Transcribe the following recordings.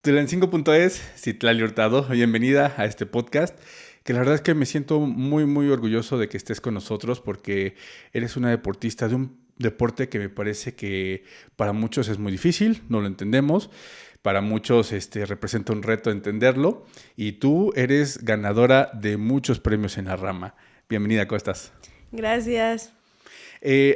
Tulancingo.es, Citlali Hurtado, bienvenida a este podcast, que la verdad es que me siento muy, muy orgulloso de que estés con nosotros porque eres una deportista de un deporte que me parece que para muchos es muy difícil, no lo entendemos, para muchos representa un reto entenderlo y tú eres ganadora de muchos premios en la rama. Bienvenida, ¿cómo estás? Gracias.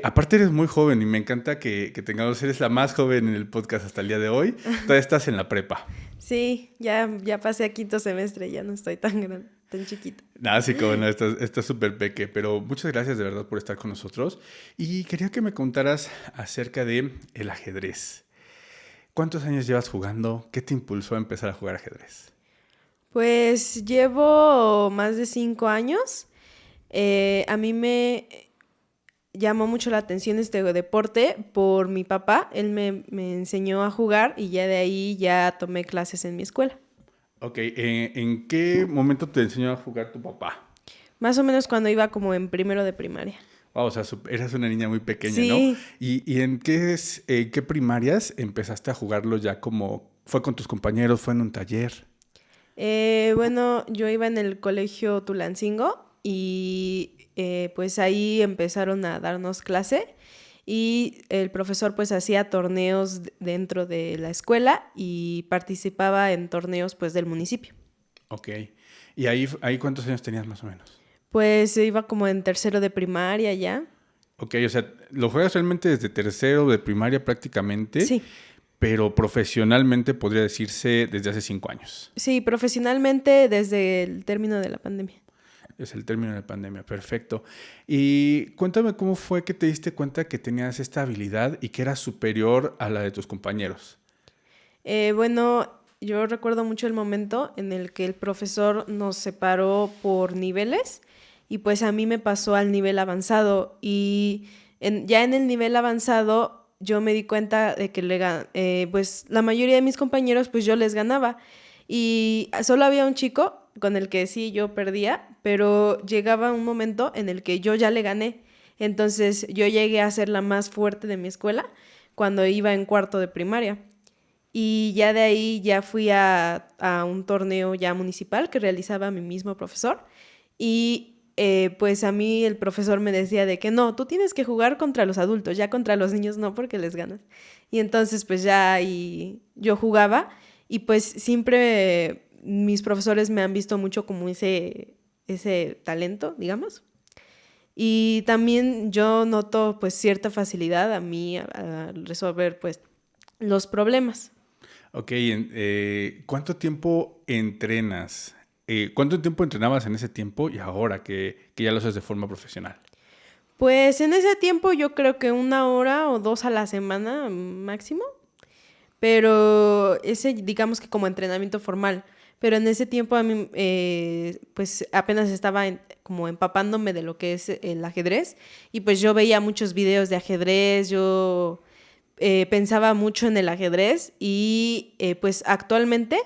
Aparte eres muy joven y me encanta que tengamos, eres la más joven en el podcast hasta el día de hoy, todavía estás en la prepa. Sí, ya pasé a quinto semestre, ya no estoy tan grande, tan chiquita. Nada, sí, como no, estás súper peque, pero muchas gracias de verdad por estar con nosotros. Y quería que me contaras acerca de el ajedrez. ¿Cuántos años llevas jugando? ¿Qué te impulsó a empezar a jugar ajedrez? Pues llevo más de 5 años. A mí me llamó mucho la atención este deporte por mi papá. Él me enseñó a jugar y ya de ahí ya tomé clases en mi escuela. Ok, ¿en qué momento te enseñó a jugar tu papá? Más o menos cuando iba como en primero de primaria. Wow, o sea, eras una niña muy pequeña, ¿no? Sí. ¿Y en qué primarias empezaste a jugarlo ya como, fue con tus compañeros, fue en un taller? Bueno, yo iba en el colegio Tulancingo y pues ahí empezaron a darnos clase y el profesor pues hacía torneos dentro de la escuela y participaba en torneos pues del municipio. Ok, ¿y ahí cuántos años tenías más o menos? Pues iba como en tercero de primaria ya. Ok, o sea, lo juegas realmente desde tercero de primaria prácticamente, Sí, pero profesionalmente podría decirse desde hace 5 años. sí, profesionalmente desde el término de la pandemia. Es el término de la pandemia, perfecto. Y cuéntame cómo fue que te diste cuenta que tenías esta habilidad y que era superior a la de tus compañeros. Bueno, yo recuerdo mucho el momento en el que el profesor nos separó por niveles y pues a mí me pasó al nivel avanzado y ya en el nivel avanzado yo me di cuenta de que pues la mayoría de mis compañeros pues yo les ganaba y solo había un chico con el que sí yo perdía, pero llegaba un momento en el que yo ya le gané. Entonces yo llegué a ser la más fuerte de mi escuela cuando iba en cuarto de primaria. Y ya de ahí ya fui a un torneo ya municipal que realizaba mi mismo profesor. Y pues a mí el profesor me decía de que no, tú tienes que jugar contra los adultos, ya contra los niños no, porque les ganas. Y entonces pues ya y yo jugaba y pues siempre mis profesores me han visto mucho como ese talento, digamos. Y también yo noto pues cierta facilidad a mí a resolver pues los problemas. Ok, ¿cuánto tiempo entrenas? ¿Cuánto tiempo entrenabas en ese tiempo y ahora que ya lo haces de forma profesional? Pues en ese tiempo yo creo que 1 hora o 2 a la semana máximo, pero ese digamos que como entrenamiento formal. Pero en ese tiempo a mí pues apenas estaba como empapándome de lo que es el ajedrez y pues yo veía muchos videos de ajedrez, yo pensaba mucho en el ajedrez y pues actualmente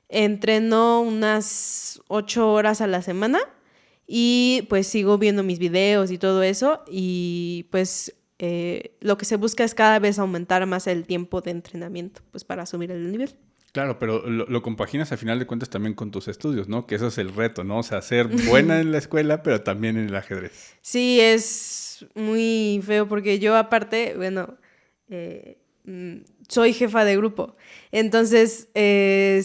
entreno unas 8 horas a la semana y pues sigo viendo mis videos y todo eso y pues lo que se busca es cada vez aumentar más el tiempo de entrenamiento pues para subir el nivel. Claro, pero lo compaginas al final de cuentas también con tus estudios, ¿no? Que eso es el reto, ¿no? O sea, ser buena en la escuela, pero también en el ajedrez. Sí, es muy feo porque yo aparte, bueno, eh, soy jefa de grupo. Entonces,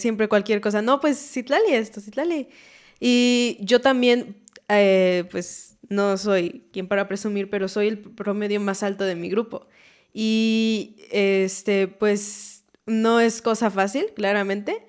siempre cualquier cosa, no, pues Citlali esto, Citlali. Y yo también, pues no soy quien para presumir, pero soy el promedio más alto de mi grupo. Y pues no es cosa fácil, claramente.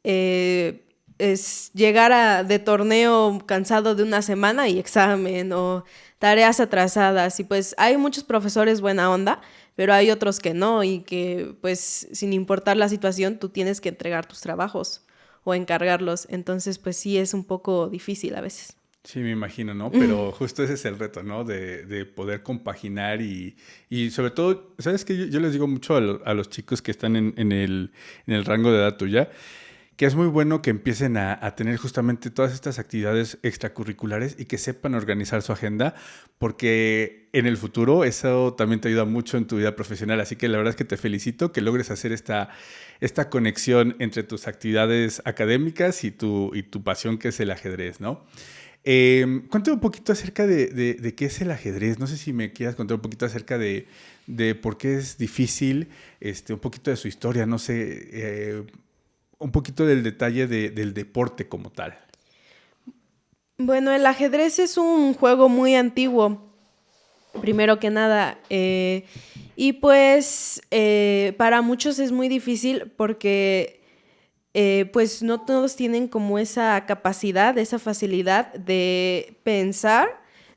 Es llegar de torneo cansado de una semana y examen o tareas atrasadas y pues hay muchos profesores buena onda, pero hay otros que no y que pues sin importar la situación tú tienes que entregar tus trabajos o encargarlos, entonces pues sí es un poco difícil a veces. Sí, me imagino, ¿no? Pero justo ese es el reto, ¿no? De poder compaginar y sobre todo, ¿sabes qué? Yo les digo mucho a los chicos que están en el rango de edad tuya, que es muy bueno que empiecen a tener justamente todas estas actividades extracurriculares y que sepan organizar su agenda, porque en el futuro eso también te ayuda mucho en tu vida profesional. Así que la verdad es que te felicito que logres hacer esta conexión entre tus actividades académicas y tu pasión, que es el ajedrez, ¿no? Cuéntame un poquito acerca de qué es el ajedrez. No sé si me quieras contar un poquito acerca de por qué es difícil, un poquito de su historia, no sé, un poquito del detalle del deporte como tal. Bueno, el ajedrez es un juego muy antiguo, primero que nada. Y pues para muchos es muy difícil porque pues no todos tienen como esa capacidad, esa facilidad de pensar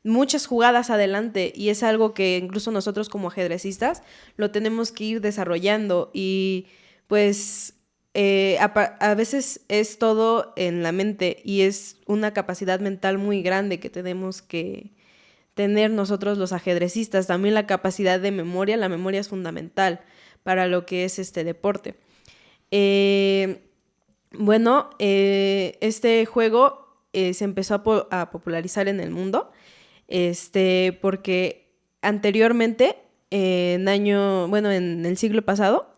muchas jugadas adelante, y es algo que incluso nosotros como ajedrecistas lo tenemos que ir desarrollando. Y pues a veces es todo en la mente, y es una capacidad mental muy grande que tenemos que tener nosotros los ajedrecistas. También la capacidad de memoria, la memoria es fundamental para lo que es este deporte. Eh, este juego se empezó a popularizar en el mundo, porque anteriormente, en el siglo pasado,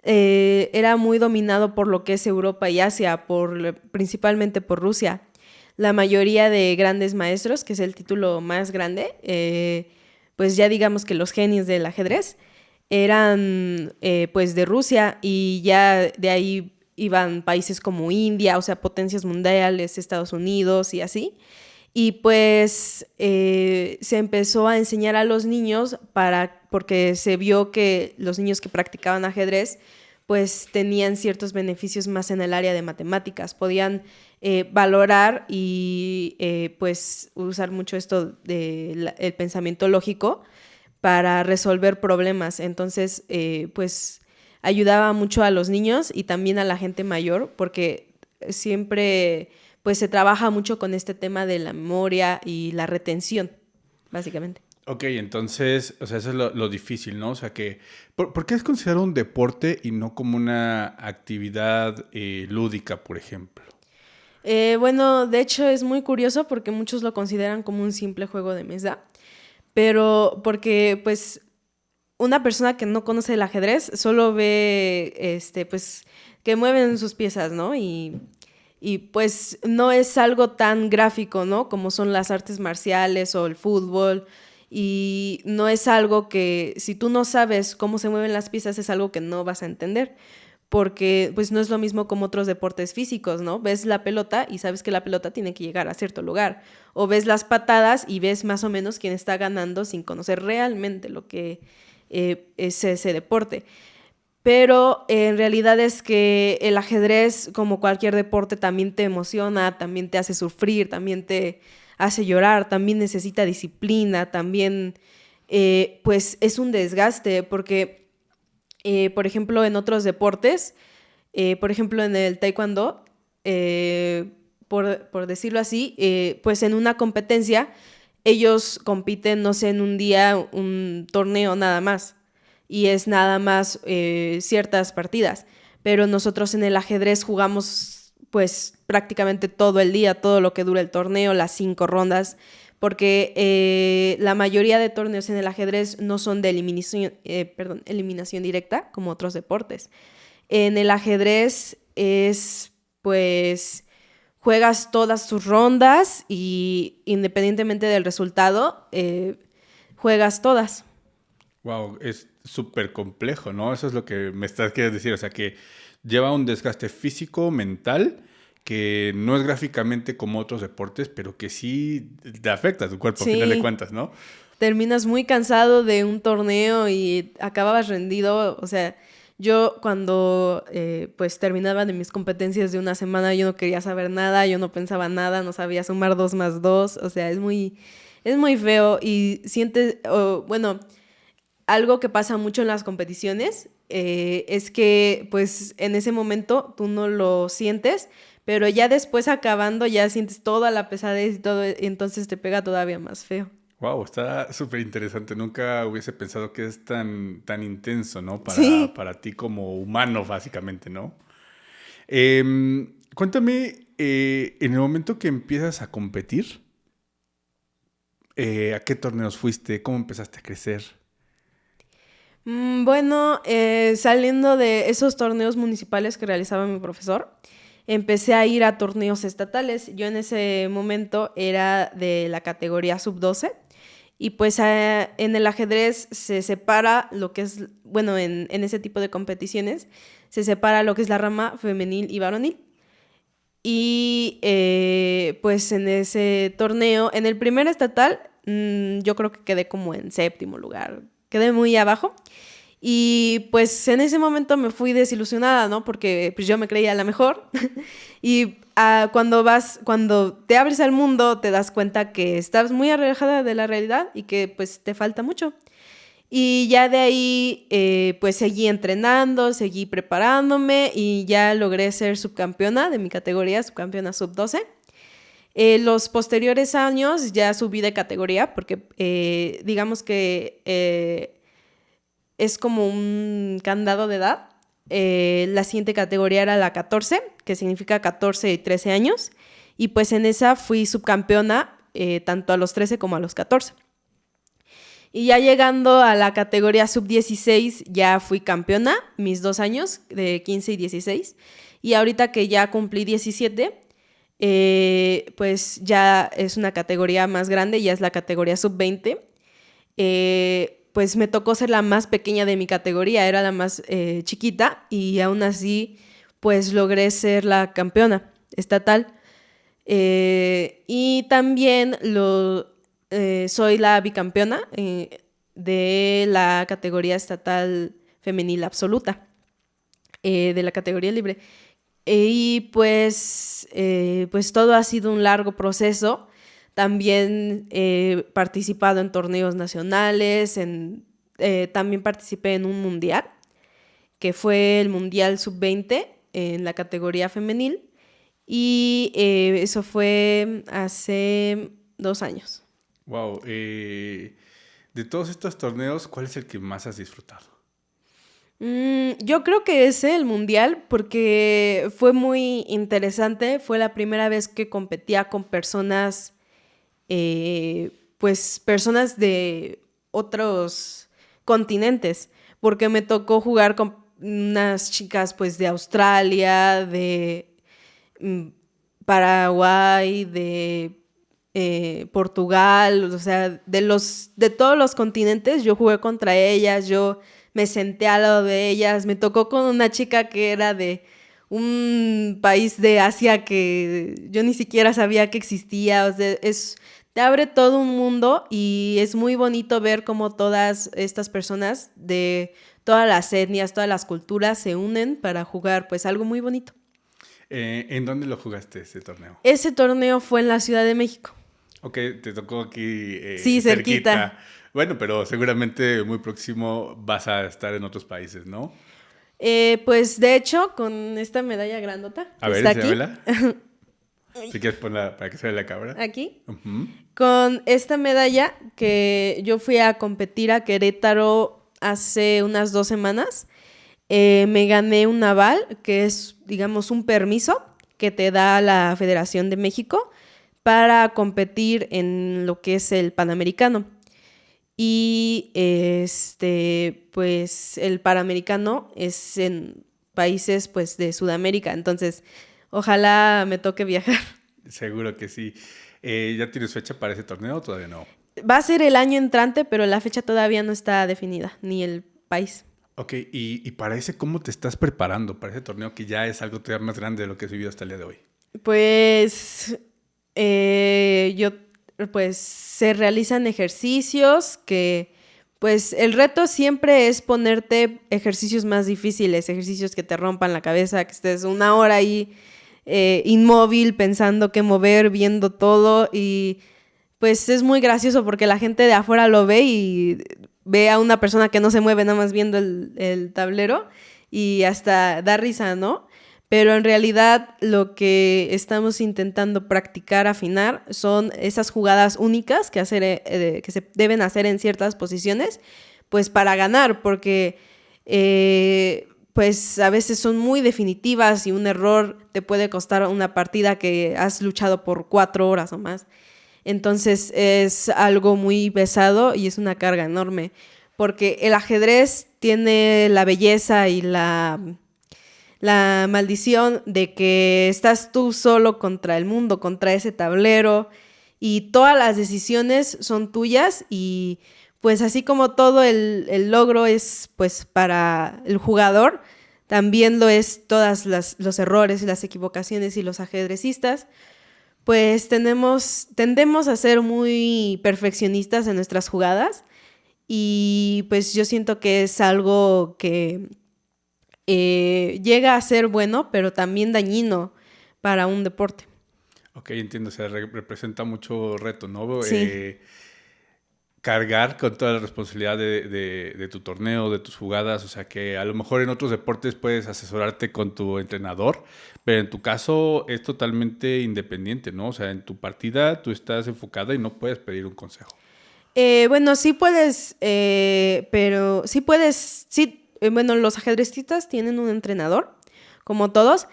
era muy dominado por lo que es Europa y Asia, principalmente por Rusia. La mayoría de grandes maestros, que es el título más grande, pues ya digamos que los genios del ajedrez, eran pues de Rusia, y ya de ahí iban países como India, o sea, potencias mundiales, Estados Unidos y así. Y pues se empezó a enseñar a los niños porque se vio que los niños que practicaban ajedrez pues tenían ciertos beneficios más en el área de matemáticas, podían valorar y pues usar mucho esto del el pensamiento lógico para resolver problemas. Entonces, pues ayudaba mucho a los niños y también a la gente mayor, porque siempre pues se trabaja mucho con este tema de la memoria y la retención, básicamente. Ok, entonces, o sea, eso es lo difícil, ¿no? O sea, ¿por qué es considerado un deporte y no como una actividad lúdica, por ejemplo? Bueno, de hecho es muy curioso porque muchos lo consideran como un simple juego de mesa, pero porque pues una persona que no conoce el ajedrez solo ve pues que mueven sus piezas, ¿no? Y pues no es algo tan gráfico, ¿no? Como son las artes marciales o el fútbol. Y no es algo que, si tú no sabes cómo se mueven las piezas, es algo que no vas a entender. Porque pues no es lo mismo como otros deportes físicos, ¿no? Ves la pelota y sabes que la pelota tiene que llegar a cierto lugar. O ves las patadas y ves más o menos quién está ganando sin conocer realmente lo que es ese deporte. Pero en realidad es que el ajedrez, como cualquier deporte, también te emociona, también te hace sufrir, también te hace llorar, también necesita disciplina, también pues es un desgaste, porque por ejemplo en otros deportes, por ejemplo en el taekwondo, por decirlo así, pues en una competencia ellos compiten, no sé, en un día, un torneo nada más, y es nada más ciertas partidas. Pero nosotros en el ajedrez jugamos pues prácticamente todo el día, todo lo que dura el torneo, las 5 rondas, porque la mayoría de torneos en el ajedrez no son de eliminación directa como otros deportes. En el ajedrez es pues juegas todas tus rondas y independientemente del resultado, juegas todas. Wow, es súper complejo, ¿no? Eso es lo que me estás queriendo decir. O sea, que lleva un desgaste físico, mental, que no es gráficamente como otros deportes, pero que sí te afecta a tu cuerpo, a final de Sí, cuentas, ¿no? terminas muy cansado de un torneo y acababas rendido. O sea, yo cuando pues terminaba de mis competencias de una semana, yo no quería saber nada, yo no pensaba nada, no sabía sumar 2 más 2. O sea, es muy feo y sientes, bueno, algo que pasa mucho en las competiciones es que pues en ese momento tú no lo sientes, pero ya después acabando ya sientes toda la pesadez y todo, y entonces te pega todavía más feo. Wow, está súper interesante. Nunca hubiese pensado que es tan intenso, ¿no? Sí, Para ti como humano, básicamente, ¿no? Cuéntame, en el momento que empiezas a competir, ¿a qué torneos fuiste? ¿Cómo empezaste a crecer? Bueno, saliendo de esos torneos municipales que realizaba mi profesor, empecé a ir a torneos estatales. Yo en ese momento era de la categoría sub-12 y pues en el ajedrez se separa lo que es, bueno, en ese tipo de competiciones, se separa lo que es la rama femenil y varonil. Y pues en ese torneo, en el primer estatal, yo creo que quedé como en séptimo lugar, quedé muy abajo. Y pues en ese momento me fui desilusionada, ¿no? Porque pues yo me creía la mejor. Y cuando te abres al mundo, te das cuenta que estás muy alejada de la realidad y que pues te falta mucho. Y ya de ahí, pues seguí entrenando, seguí preparándome y ya logré ser subcampeona de mi categoría, subcampeona sub-12. Los posteriores años ya subí de categoría porque digamos que es como un candado de edad. La siguiente categoría era la 14, que significa 14 y 13 años. Y pues en esa fui subcampeona tanto a los 13 como a los 14. Y ya llegando a la categoría sub-16 ya fui campeona, mis 2 años, de 15 y 16. Y ahorita que ya cumplí 17, pues ya es una categoría más grande, ya es la categoría sub-20. Pues me tocó ser la más pequeña de mi categoría, era la más chiquita y aún así pues logré ser la campeona estatal. Y también soy la bicampeona de la categoría estatal femenil absoluta, de la categoría libre. Y pues todo ha sido un largo proceso. También he participado en torneos nacionales, también participé en un mundial, que fue el Mundial Sub-20 en la categoría femenil. Y eso fue hace 2 años. Wow. De todos estos torneos, ¿cuál es el que más has disfrutado? Yo creo que ese, el mundial, porque fue muy interesante. Fue la primera vez que competía con personas, pues personas de otros continentes, porque me tocó jugar con unas chicas pues de Australia, de Paraguay, de Portugal, o sea, de todos los continentes. Yo jugué contra ellas, yo me senté al lado de ellas, me tocó con una chica que era de un país de Asia que yo ni siquiera sabía que existía. O sea, te abre todo un mundo y es muy bonito ver cómo todas estas personas de todas las etnias, todas las culturas se unen para jugar, pues algo muy bonito. ¿En dónde lo jugaste ese torneo? Ese torneo fue en la Ciudad de México. Ok, te tocó aquí Sí, cerquita. Bueno, pero seguramente muy próximo vas a estar en otros países, ¿no? Pues de hecho, con esta medalla grandota. A ver, está aquí. enséñamela. Si quieres ponla para que se vea la cámara. Aquí. Uh-huh. Con esta medalla que yo fui a competir a Querétaro hace unas 2 semanas, me gané un aval, que es, digamos, un permiso que te da la Federación de México para competir en lo que es el Panamericano. Y pues el Panamericano es en países pues de Sudamérica, entonces ojalá me toque viajar. Seguro que sí. ¿Ya tienes fecha para ese torneo o todavía no? Va a ser el año entrante, pero la fecha todavía no está definida, ni el país. Ok, y para ese, ¿cómo te estás preparando para ese torneo que ya es algo todavía más grande de lo que has vivido hasta el día de hoy? Pues pues se realizan ejercicios que, pues el reto siempre es ponerte ejercicios más difíciles, ejercicios que te rompan la cabeza, que estés 1 hora ahí inmóvil, pensando qué mover, viendo todo. Y pues es muy gracioso porque la gente de afuera lo ve y ve a una persona que no se mueve, nada más viendo el tablero, y hasta da risa, ¿no? Pero en realidad lo que estamos intentando practicar, afinar, son esas jugadas únicas que se deben hacer en ciertas posiciones, pues para ganar, porque pues a veces son muy definitivas y un error te puede costar una partida que has luchado por 4 horas o más. Entonces es algo muy pesado y es una carga enorme, porque el ajedrez tiene la belleza y la maldición de que estás tú solo contra el mundo, contra ese tablero, y todas las decisiones son tuyas y pues así como todo el logro es pues para el jugador, también lo es todas los errores y las equivocaciones y los ajedrecistas, pues tendemos a ser muy perfeccionistas en nuestras jugadas y pues yo siento que es algo que llega a ser bueno, pero también dañino para un deporte. Ok, entiendo, o sea, representa mucho reto, ¿no? Sí. Cargar con toda la responsabilidad de tu torneo, de tus jugadas, o sea que a lo mejor en otros deportes puedes asesorarte con tu entrenador, pero en tu caso es totalmente independiente, ¿no? O sea, en tu partida tú estás enfocada y no puedes pedir un consejo. Bueno, sí puedes, pero sí puedes, sí, bueno, los ajedrecistas tienen un entrenador, como todos,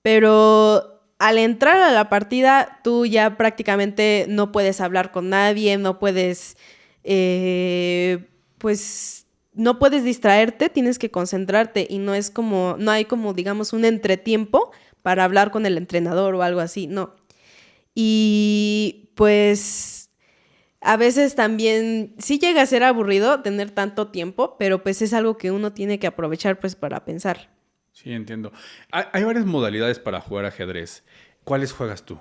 pero al entrar a la partida tú ya prácticamente no puedes hablar con nadie, no puedes, pues, no puedes distraerte, tienes que concentrarte y no hay como, digamos, un entretiempo para hablar con el entrenador o algo así, no. Y pues a veces también sí llega a ser aburrido tener tanto tiempo, pero pues es algo que uno tiene que aprovechar pues para pensar. Sí, entiendo. Hay varias modalidades para jugar ajedrez. ¿Cuáles juegas tú?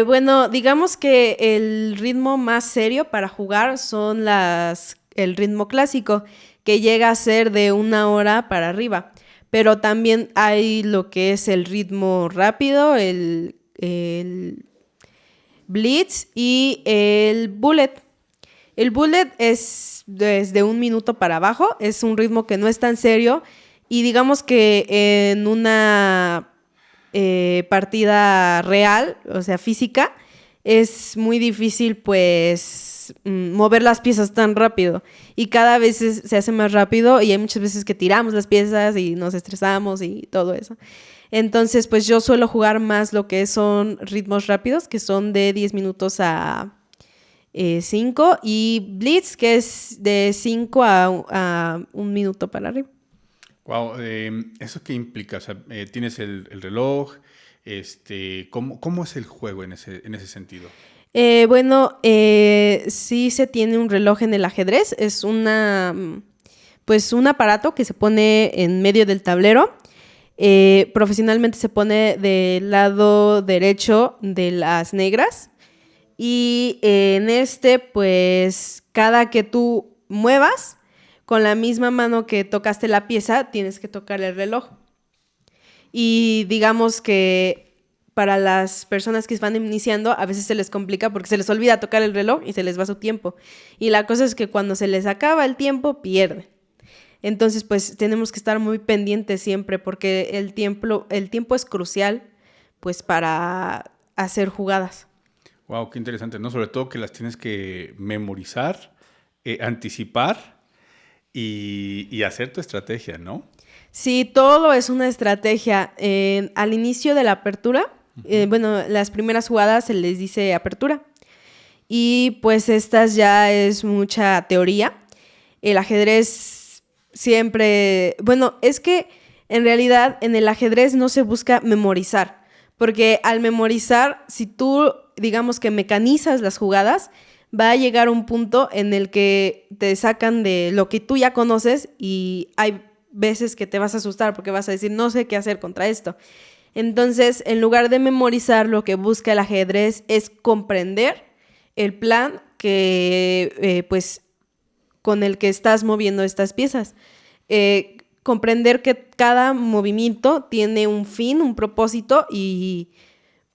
Bueno, digamos que el ritmo más serio para jugar son el ritmo clásico, que llega a ser de 1 hora para arriba. Pero también hay lo que es el ritmo rápido, el blitz y el bullet. El bullet es desde 1 minuto para abajo, es un ritmo que no es tan serio y digamos que en una partida real, o sea, física, es muy difícil pues mover las piezas tan rápido y cada vez se hace más rápido y hay muchas veces que tiramos las piezas y nos estresamos y todo eso. Entonces, pues yo suelo jugar más lo que son ritmos rápidos, que son de 10 minutos a 5, y Blitz, que es de 5 a 1 minuto para arriba. Wow, ¿eso qué implica? O sea, ¿tienes el reloj? ¿Cómo es el juego en ese sentido? Bueno, sí se tiene un reloj en el ajedrez. Es pues un aparato que se pone en medio del tablero. Profesionalmente se pone del lado derecho de las negras. Y en pues, cada que tú muevas, con la misma mano que tocaste la pieza, tienes que tocar el reloj. Y digamos que para las personas que van iniciando, a veces se les complica porque se les olvida tocar el reloj y se les va su tiempo. Y la cosa es que cuando se les acaba el tiempo, pierden. Entonces, pues, tenemos que estar muy pendientes siempre porque el tiempo es crucial, pues, para hacer jugadas. Wow, qué interesante, ¿no? Sobre todo que las tienes que memorizar, anticipar y hacer tu estrategia, ¿no? Sí, todo es una estrategia. Al inicio de la apertura, bueno, las primeras jugadas se les dice apertura. Y pues estas ya es mucha teoría. El ajedrez siempre... Bueno, es que en realidad en el ajedrez no se busca memorizar. Porque al memorizar, si tú, digamos que mecanizas las jugadas, va a llegar un punto en el que te sacan de lo que tú ya conoces y hay veces que te vas a asustar porque vas a decir, no sé qué hacer contra esto. Entonces, en lugar de memorizar, lo que busca el ajedrez es comprender el plan pues, con el que estás moviendo estas piezas. Comprender que cada movimiento tiene un fin, un propósito y,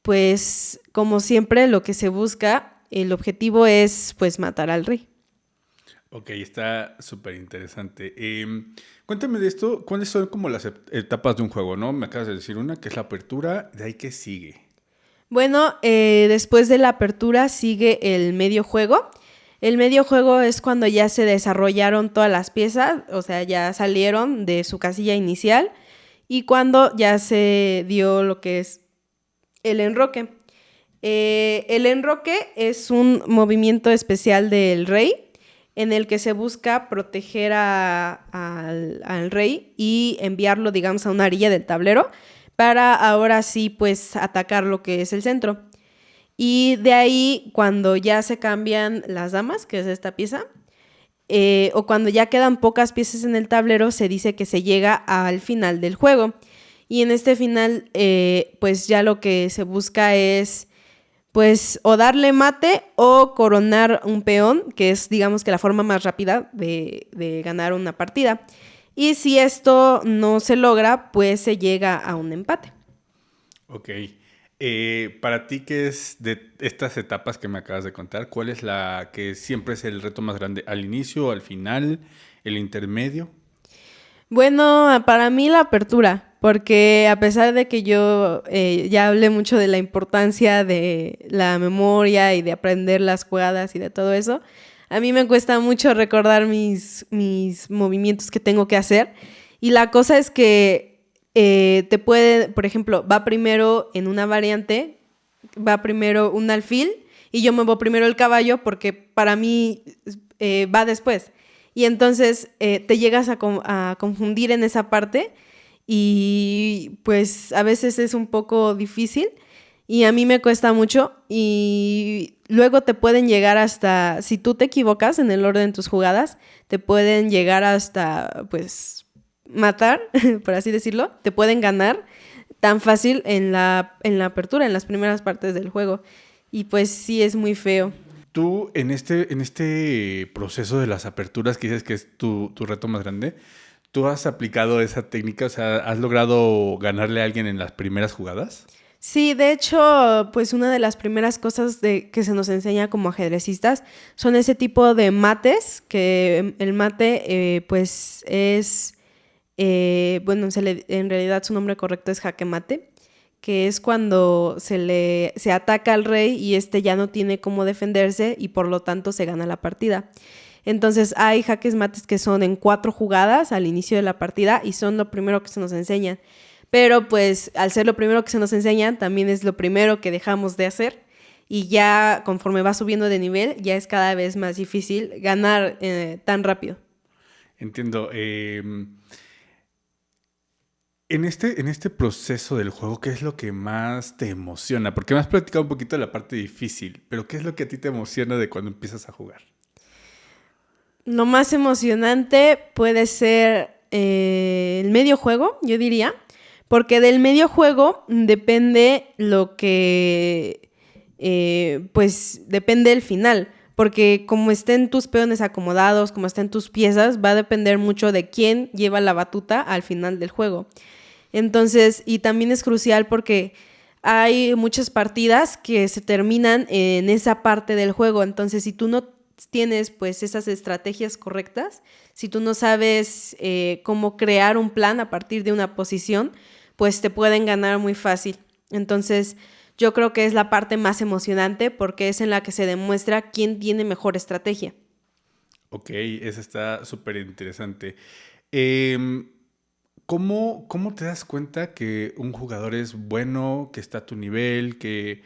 pues, como siempre, lo que se busca, el objetivo es, pues, matar al rey. Ok, está súper interesante. Cuéntame de esto, ¿cuáles son como las etapas de un juego, no? Me acabas de decir una, que es la apertura, ¿de ahí qué sigue? Bueno, después de la apertura sigue el medio juego. El medio juego es cuando ya se desarrollaron todas las piezas, o sea, ya salieron de su casilla inicial y cuando ya se dio lo que es el enroque. El enroque es un movimiento especial del rey en el que se busca proteger al rey y enviarlo, digamos, a una orilla del tablero para ahora sí, pues, atacar lo que es el centro. Y de ahí, cuando ya se cambian las damas, que es esta pieza, o cuando ya quedan pocas piezas en el tablero, se dice que se llega al final del juego. Y en este final, pues ya lo que se busca es, pues, o darle mate o coronar un peón, que es, digamos, que la forma más rápida de ganar una partida. Y si esto no se logra, pues se llega a un empate. Ok. Para ti, ¿qué es de estas etapas que me acabas de contar? ¿Cuál es la que siempre es el reto más grande? ¿Al inicio, al final, el intermedio? Bueno, para mí la apertura, porque a pesar de que yo ya hablé mucho de la importancia de la memoria y de aprender las jugadas y de todo eso, a mí me cuesta mucho recordar mis movimientos que tengo que hacer. Y la cosa es que te puede, por ejemplo, va primero en una variante, va primero un alfil y yo muevo primero el caballo porque para mí va después. Y entonces te llegas a confundir en esa parte y pues a veces es un poco difícil y a mí me cuesta mucho y luego te pueden llegar hasta, si tú te equivocas en el orden de tus jugadas, te pueden llegar hasta pues matar, por así decirlo, te pueden ganar tan fácil en la apertura, en las primeras partes del juego y pues sí es muy feo. Tú, en este proceso de las aperturas, que dices que es tu reto más grande, ¿tú has aplicado esa técnica? O sea, ¿has logrado ganarle a alguien en las primeras jugadas? Sí, de hecho, pues una de las primeras cosas que se nos enseña como ajedrecistas son ese tipo de mates, que el mate pues es, bueno, en realidad su nombre correcto es jaque mate, que es cuando se ataca al rey y este ya no tiene cómo defenderse y por lo tanto se gana la partida. Entonces hay jaques mates que son en 4 jugadas al inicio de la partida y son lo primero que se nos enseñan. Pero pues al ser lo primero que se nos enseñan, también es lo primero que dejamos de hacer y ya conforme va subiendo de nivel, ya es cada vez más difícil ganar tan rápido. Entiendo. En este proceso del juego, ¿qué es lo que más te emociona? Porque me has platicado un poquito de la parte difícil, pero ¿qué es lo que a ti te emociona de cuando empiezas a jugar? Lo más emocionante puede ser el medio juego, yo diría, porque del medio juego depende lo que, pues depende el final, porque como estén tus peones acomodados, como estén tus piezas, va a depender mucho de quién lleva la batuta al final del juego. Entonces, y también es crucial porque hay muchas partidas que se terminan en esa parte del juego, entonces si tú no tienes pues esas estrategias correctas, si tú no sabes cómo crear un plan a partir de una posición, pues te pueden ganar muy fácil. Entonces yo creo que es la parte más emocionante porque es en la que se demuestra quién tiene mejor estrategia. Ok, eso está súper interesante. ¿Cómo te das cuenta que un jugador es bueno, que está a tu nivel, que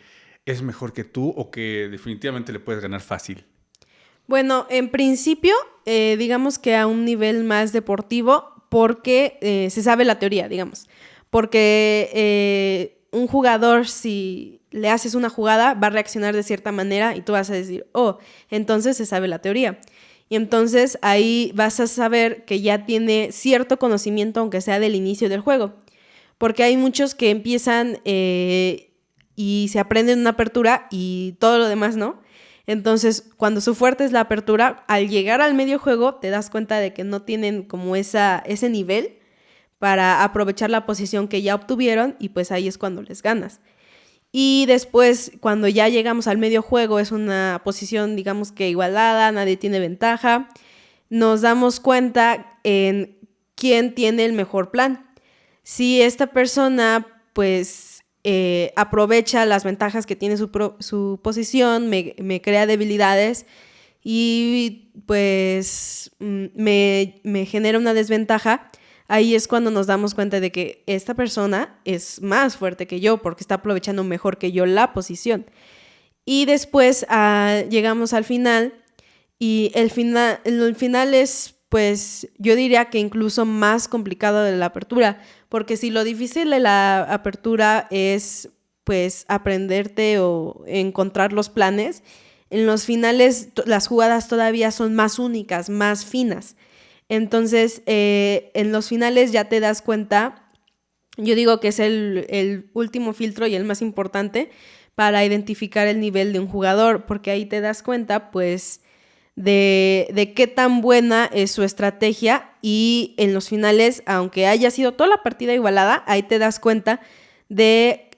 es mejor que tú o que definitivamente le puedes ganar fácil? Bueno, en principio, digamos que a un nivel más deportivo, porque se sabe la teoría, digamos. Porque un jugador, si le haces una jugada, va a reaccionar de cierta manera y tú vas a decir, oh, entonces se sabe la teoría. Y entonces ahí vas a saber que ya tiene cierto conocimiento, aunque sea del inicio del juego. Porque hay muchos que empiezan y se aprenden una apertura y todo lo demás no. Entonces, cuando su fuerte es la apertura, al llegar al medio juego te das cuenta de que no tienen como ese nivel para aprovechar la posición que ya obtuvieron y pues ahí es cuando les ganas. Y después, cuando ya llegamos al medio juego, es una posición, digamos que igualada, nadie tiene ventaja, nos damos cuenta en quién tiene el mejor plan. Si esta persona, pues, aprovecha las ventajas que tiene su posición, me crea debilidades y pues me genera una desventaja, ahí es cuando nos damos cuenta de que esta persona es más fuerte que yo porque está aprovechando mejor que yo la posición. Y después llegamos al final y el final es, pues, yo diría que incluso más complicado de la apertura, porque si lo difícil de la apertura es, pues, aprenderte o encontrar los planes, en los finales las jugadas todavía son más únicas, más finas. Entonces, en los finales ya te das cuenta, yo digo que es el último filtro y el más importante para identificar el nivel de un jugador, porque ahí te das cuenta, pues, de qué tan buena es su estrategia y en los finales, aunque haya sido toda la partida igualada, ahí te das cuenta de,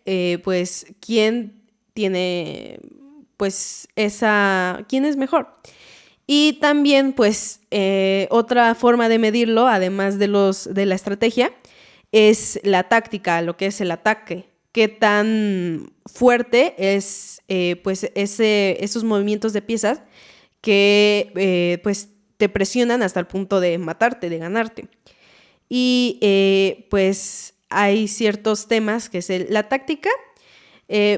pues, quién tiene, pues, quién es mejor. Y también, pues, otra forma de medirlo, además de la estrategia, es la táctica, lo que es el ataque. Qué tan fuerte es, pues, esos movimientos de piezas que, pues, te presionan hasta el punto de matarte, de ganarte. Y, pues, hay ciertos temas que es la táctica,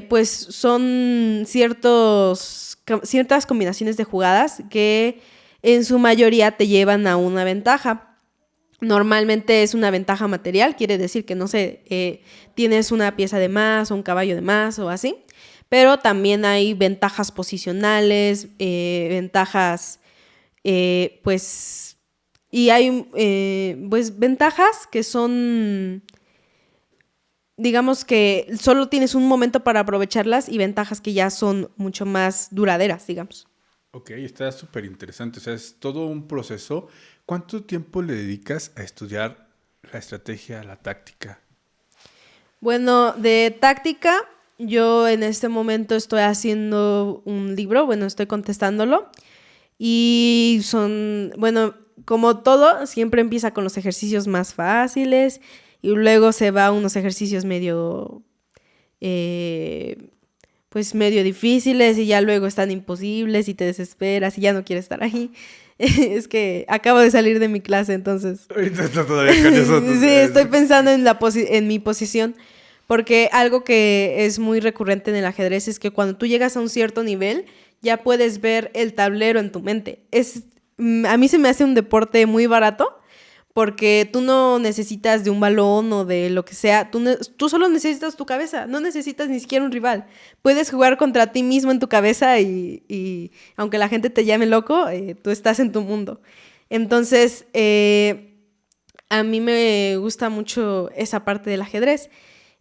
pues, son ciertas combinaciones de jugadas que en su mayoría te llevan a una ventaja. Normalmente es una ventaja material, quiere decir que, no sé, tienes una pieza de más o un caballo de más o así, pero también hay ventajas posicionales, ventajas, pues, y hay, pues, ventajas que son, digamos que solo tienes un momento para aprovecharlas y ventajas que ya son mucho más duraderas, digamos. Ok, está súper interesante. O sea, es todo un proceso. ¿Cuánto tiempo le dedicas a estudiar la estrategia, la táctica? Bueno, de táctica, yo en este momento estoy haciendo un libro, bueno, estoy contestándolo. Y bueno, como todo, siempre empieza con los ejercicios más fáciles y luego se va a unos ejercicios medio, pues medio difíciles y ya luego están imposibles y te desesperas y ya no quieres estar ahí. Es que acabo de salir de mi clase, entonces. Ahorita está todavía con eso. Sí, estoy pensando en mi posición, porque algo que es muy recurrente en el ajedrez es que cuando tú llegas a un cierto nivel, ya puedes ver el tablero en tu mente. A mí se me hace un deporte muy barato, porque tú no necesitas de un balón o de lo que sea, tú solo necesitas tu cabeza, no necesitas ni siquiera un rival. Puedes jugar contra ti mismo en tu cabeza y aunque la gente te llame loco, tú estás en tu mundo. Entonces, a mí me gusta mucho esa parte del ajedrez.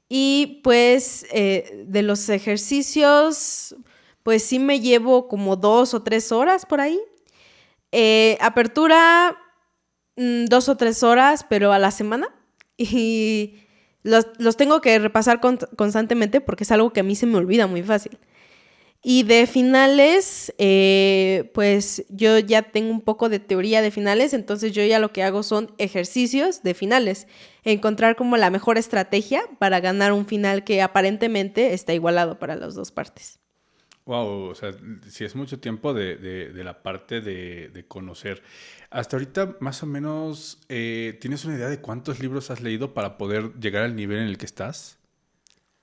Y pues de los ejercicios, pues sí me llevo como 2 o 3 horas por ahí. Apertura, 2 o 3 horas, pero a la semana. Y los tengo que repasar constantemente porque es algo que a mí se me olvida muy fácil. Y de finales, pues yo ya tengo un poco de teoría de finales, entonces yo ya lo que hago son ejercicios de finales. Encontrar como la mejor estrategia para ganar un final que aparentemente está igualado para las dos partes. Wow, o sea, si es mucho tiempo de la parte de conocer. Hasta ahorita, más o menos, ¿tienes una idea de cuántos libros has leído para poder llegar al nivel en el que estás?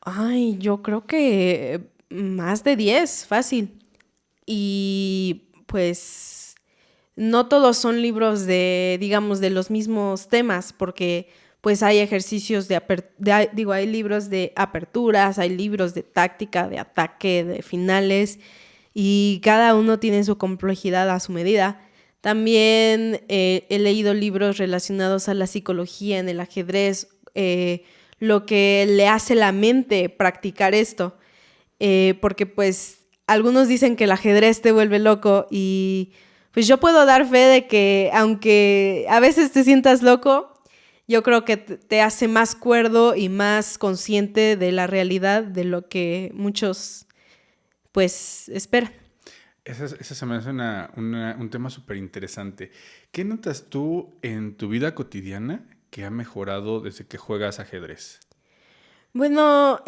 Ay, yo creo que más de 10, fácil. Y pues no todos son libros digamos, de los mismos temas, porque pues hay ejercicios hay libros de aperturas, hay libros de táctica, de ataque, de finales, y cada uno tiene su complejidad a su medida. También he leído libros relacionados a la psicología en el ajedrez, lo que le hace la mente practicar esto, porque pues algunos dicen que el ajedrez te vuelve loco y pues yo puedo dar fe de que aunque a veces te sientas loco, yo creo que te hace más cuerdo y más consciente de la realidad de lo que muchos pues esperan. Esa se me hace un tema súper interesante. ¿Qué notas tú en tu vida cotidiana que ha mejorado desde que juegas ajedrez? Bueno,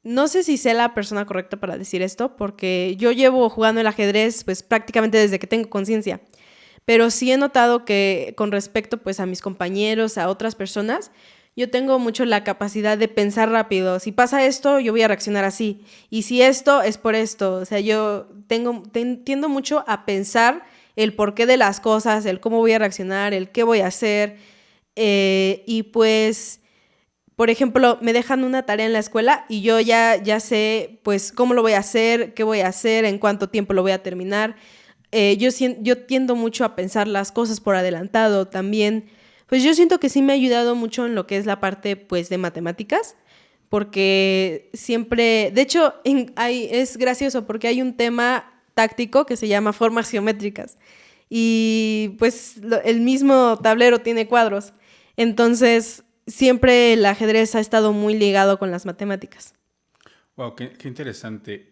no sé si sea la persona correcta para decir esto, porque yo llevo jugando el ajedrez pues prácticamente desde que tengo conciencia, pero sí he notado que con respecto pues a mis compañeros, a otras personas, yo tengo mucho la capacidad de pensar rápido. Si pasa esto, yo voy a reaccionar así. Y si esto, es por esto. O sea, tiendo mucho a pensar el porqué de las cosas, el cómo voy a reaccionar, el qué voy a hacer. Y pues, por ejemplo, me dejan una tarea en la escuela y yo ya sé pues cómo lo voy a hacer, qué voy a hacer, en cuánto tiempo lo voy a terminar. Yo tiendo mucho a pensar las cosas por adelantado también. Pues yo siento que sí me ha ayudado mucho en lo que es la parte pues de matemáticas, porque siempre, de hecho, es gracioso porque hay un tema táctico que se llama formas geométricas y pues el mismo tablero tiene cuadros. Entonces, siempre el ajedrez ha estado muy ligado con las matemáticas. Wow, qué interesante.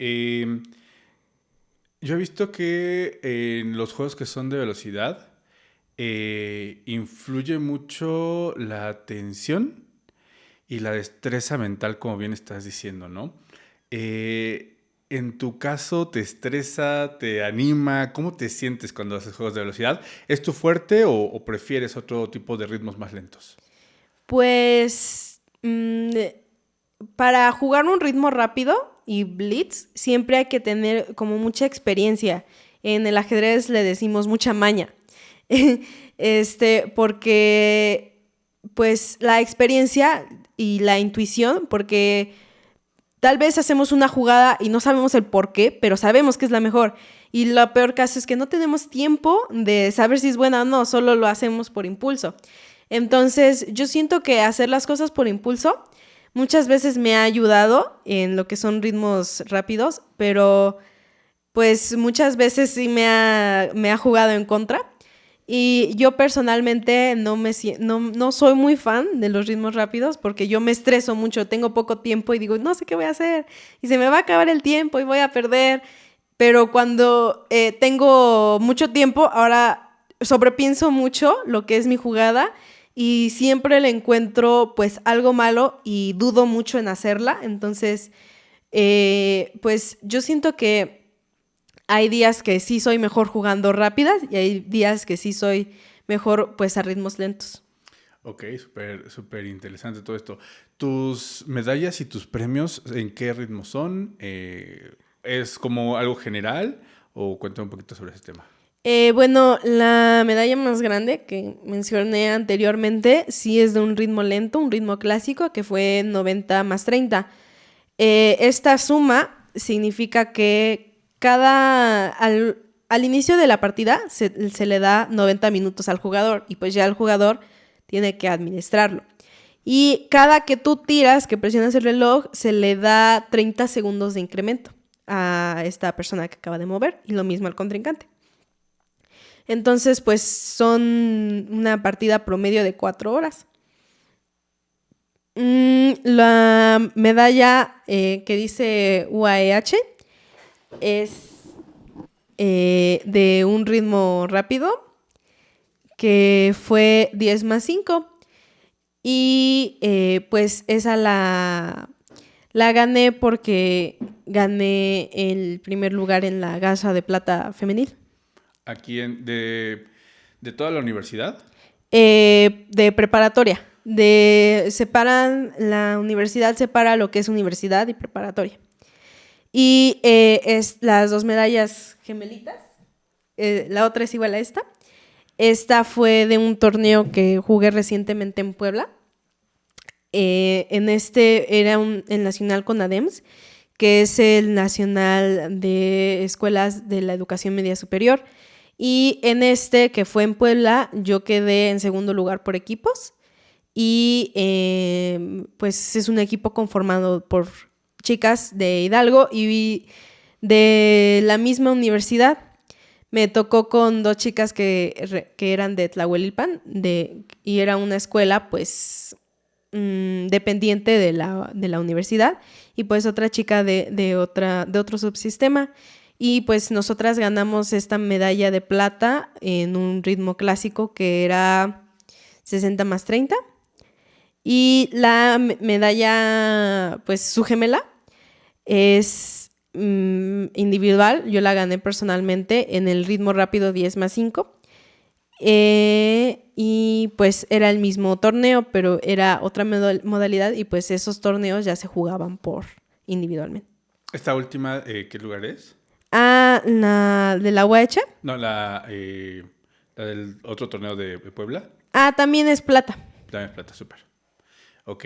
Yo he visto que en los juegos que son de velocidad influye mucho la atención y la destreza mental, como bien estás diciendo, ¿no? En tu caso, ¿te estresa, te anima? ¿Cómo te sientes cuando haces juegos de velocidad? ¿Es tu fuerte o prefieres otro tipo de ritmos más lentos? Pues para jugar un ritmo rápido y blitz, siempre hay que tener como mucha experiencia. En el ajedrez le decimos mucha maña. Porque pues la experiencia y la intuición, porque tal vez hacemos una jugada y no sabemos el por qué, pero sabemos que es la mejor. Y lo peor caso es que no tenemos tiempo de saber si es buena o no, solo lo hacemos por impulso. Entonces, yo siento que hacer las cosas por impulso muchas veces me ha ayudado en lo que son ritmos rápidos, pero pues muchas veces sí me ha jugado en contra. Y yo personalmente no soy muy fan de los ritmos rápidos porque yo me estreso mucho, tengo poco tiempo y digo, no sé qué voy a hacer y se me va a acabar el tiempo y voy a perder. Pero cuando tengo mucho tiempo, ahora sobrepienso mucho lo que es mi jugada y siempre le encuentro pues algo malo y dudo mucho en hacerla. Entonces, pues yo siento que hay días que sí soy mejor jugando rápidas y hay días que sí soy mejor pues a ritmos lentos. Ok, súper interesante todo esto. ¿Tus medallas y tus premios en qué ritmo son? ¿Es como algo general o cuéntame un poquito sobre ese tema? Bueno, la medalla más grande que mencioné anteriormente sí es de un ritmo lento, un ritmo clásico que fue 90 más 30. Esta suma significa que al inicio de la partida se le da 90 minutos al jugador y pues ya el jugador tiene que administrarlo. Y cada que tú tiras, que presionas el reloj, se le da 30 segundos de incremento a esta persona que acaba de mover y lo mismo al contrincante. Entonces, pues son una partida promedio de 4 horas. La medalla que dice UAEH es de un ritmo rápido que fue 10 más 5 y pues esa la gané porque gané el primer lugar en la gasa de plata femenil. ¿Aquí de toda la universidad? De preparatoria. La universidad separa lo que es universidad y preparatoria. Y es las dos medallas gemelitas. La otra es igual a esta. Esta fue de un torneo que jugué recientemente en Puebla. En este era el Nacional CONADEMS, que es el Nacional de Escuelas de la Educación Media Superior. Y en este, que fue en Puebla, yo quedé en segundo lugar por equipos. Y pues es un equipo conformado por chicas de Hidalgo y de la misma universidad. Me tocó con dos chicas que eran de Tlahuelilpan y era una escuela pues dependiente de la universidad y pues otra chica de otro subsistema. Y pues nosotras ganamos esta medalla de plata en un ritmo clásico que era 60 más 30. Y la medalla, pues su gemela, es individual. Yo la gané personalmente en el ritmo rápido 10+5. Y pues era el mismo torneo, pero era otra modalidad y pues esos torneos ya se jugaban por individualmente. ¿Esta última qué lugar es? La de la UAH. No, la del otro torneo de Puebla. También es plata. También es plata, súper. Ok.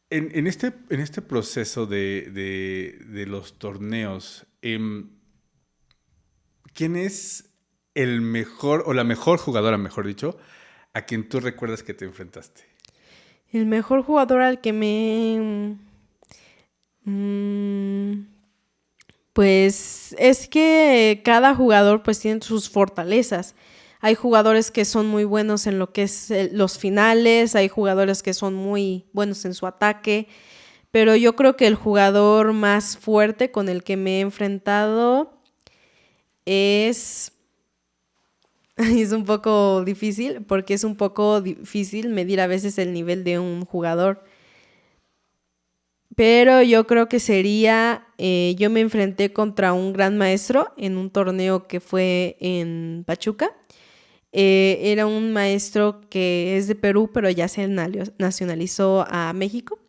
En este proceso de los torneos, ¿quién es el mejor o la mejor jugadora, mejor dicho, a quien tú recuerdas que te enfrentaste? El mejor jugador al que pues es que cada jugador pues tiene sus fortalezas. Hay jugadores que son muy buenos en lo que es los finales, hay jugadores que son muy buenos en su ataque, pero yo creo que el jugador más fuerte con el que me he enfrentado es un poco difícil, porque es un poco difícil medir a veces el nivel de un jugador. Pero yo creo que sería, yo me enfrenté contra un gran maestro en un torneo que fue en Pachuca. Era un maestro que es de Perú, pero ya se nacionalizó a México.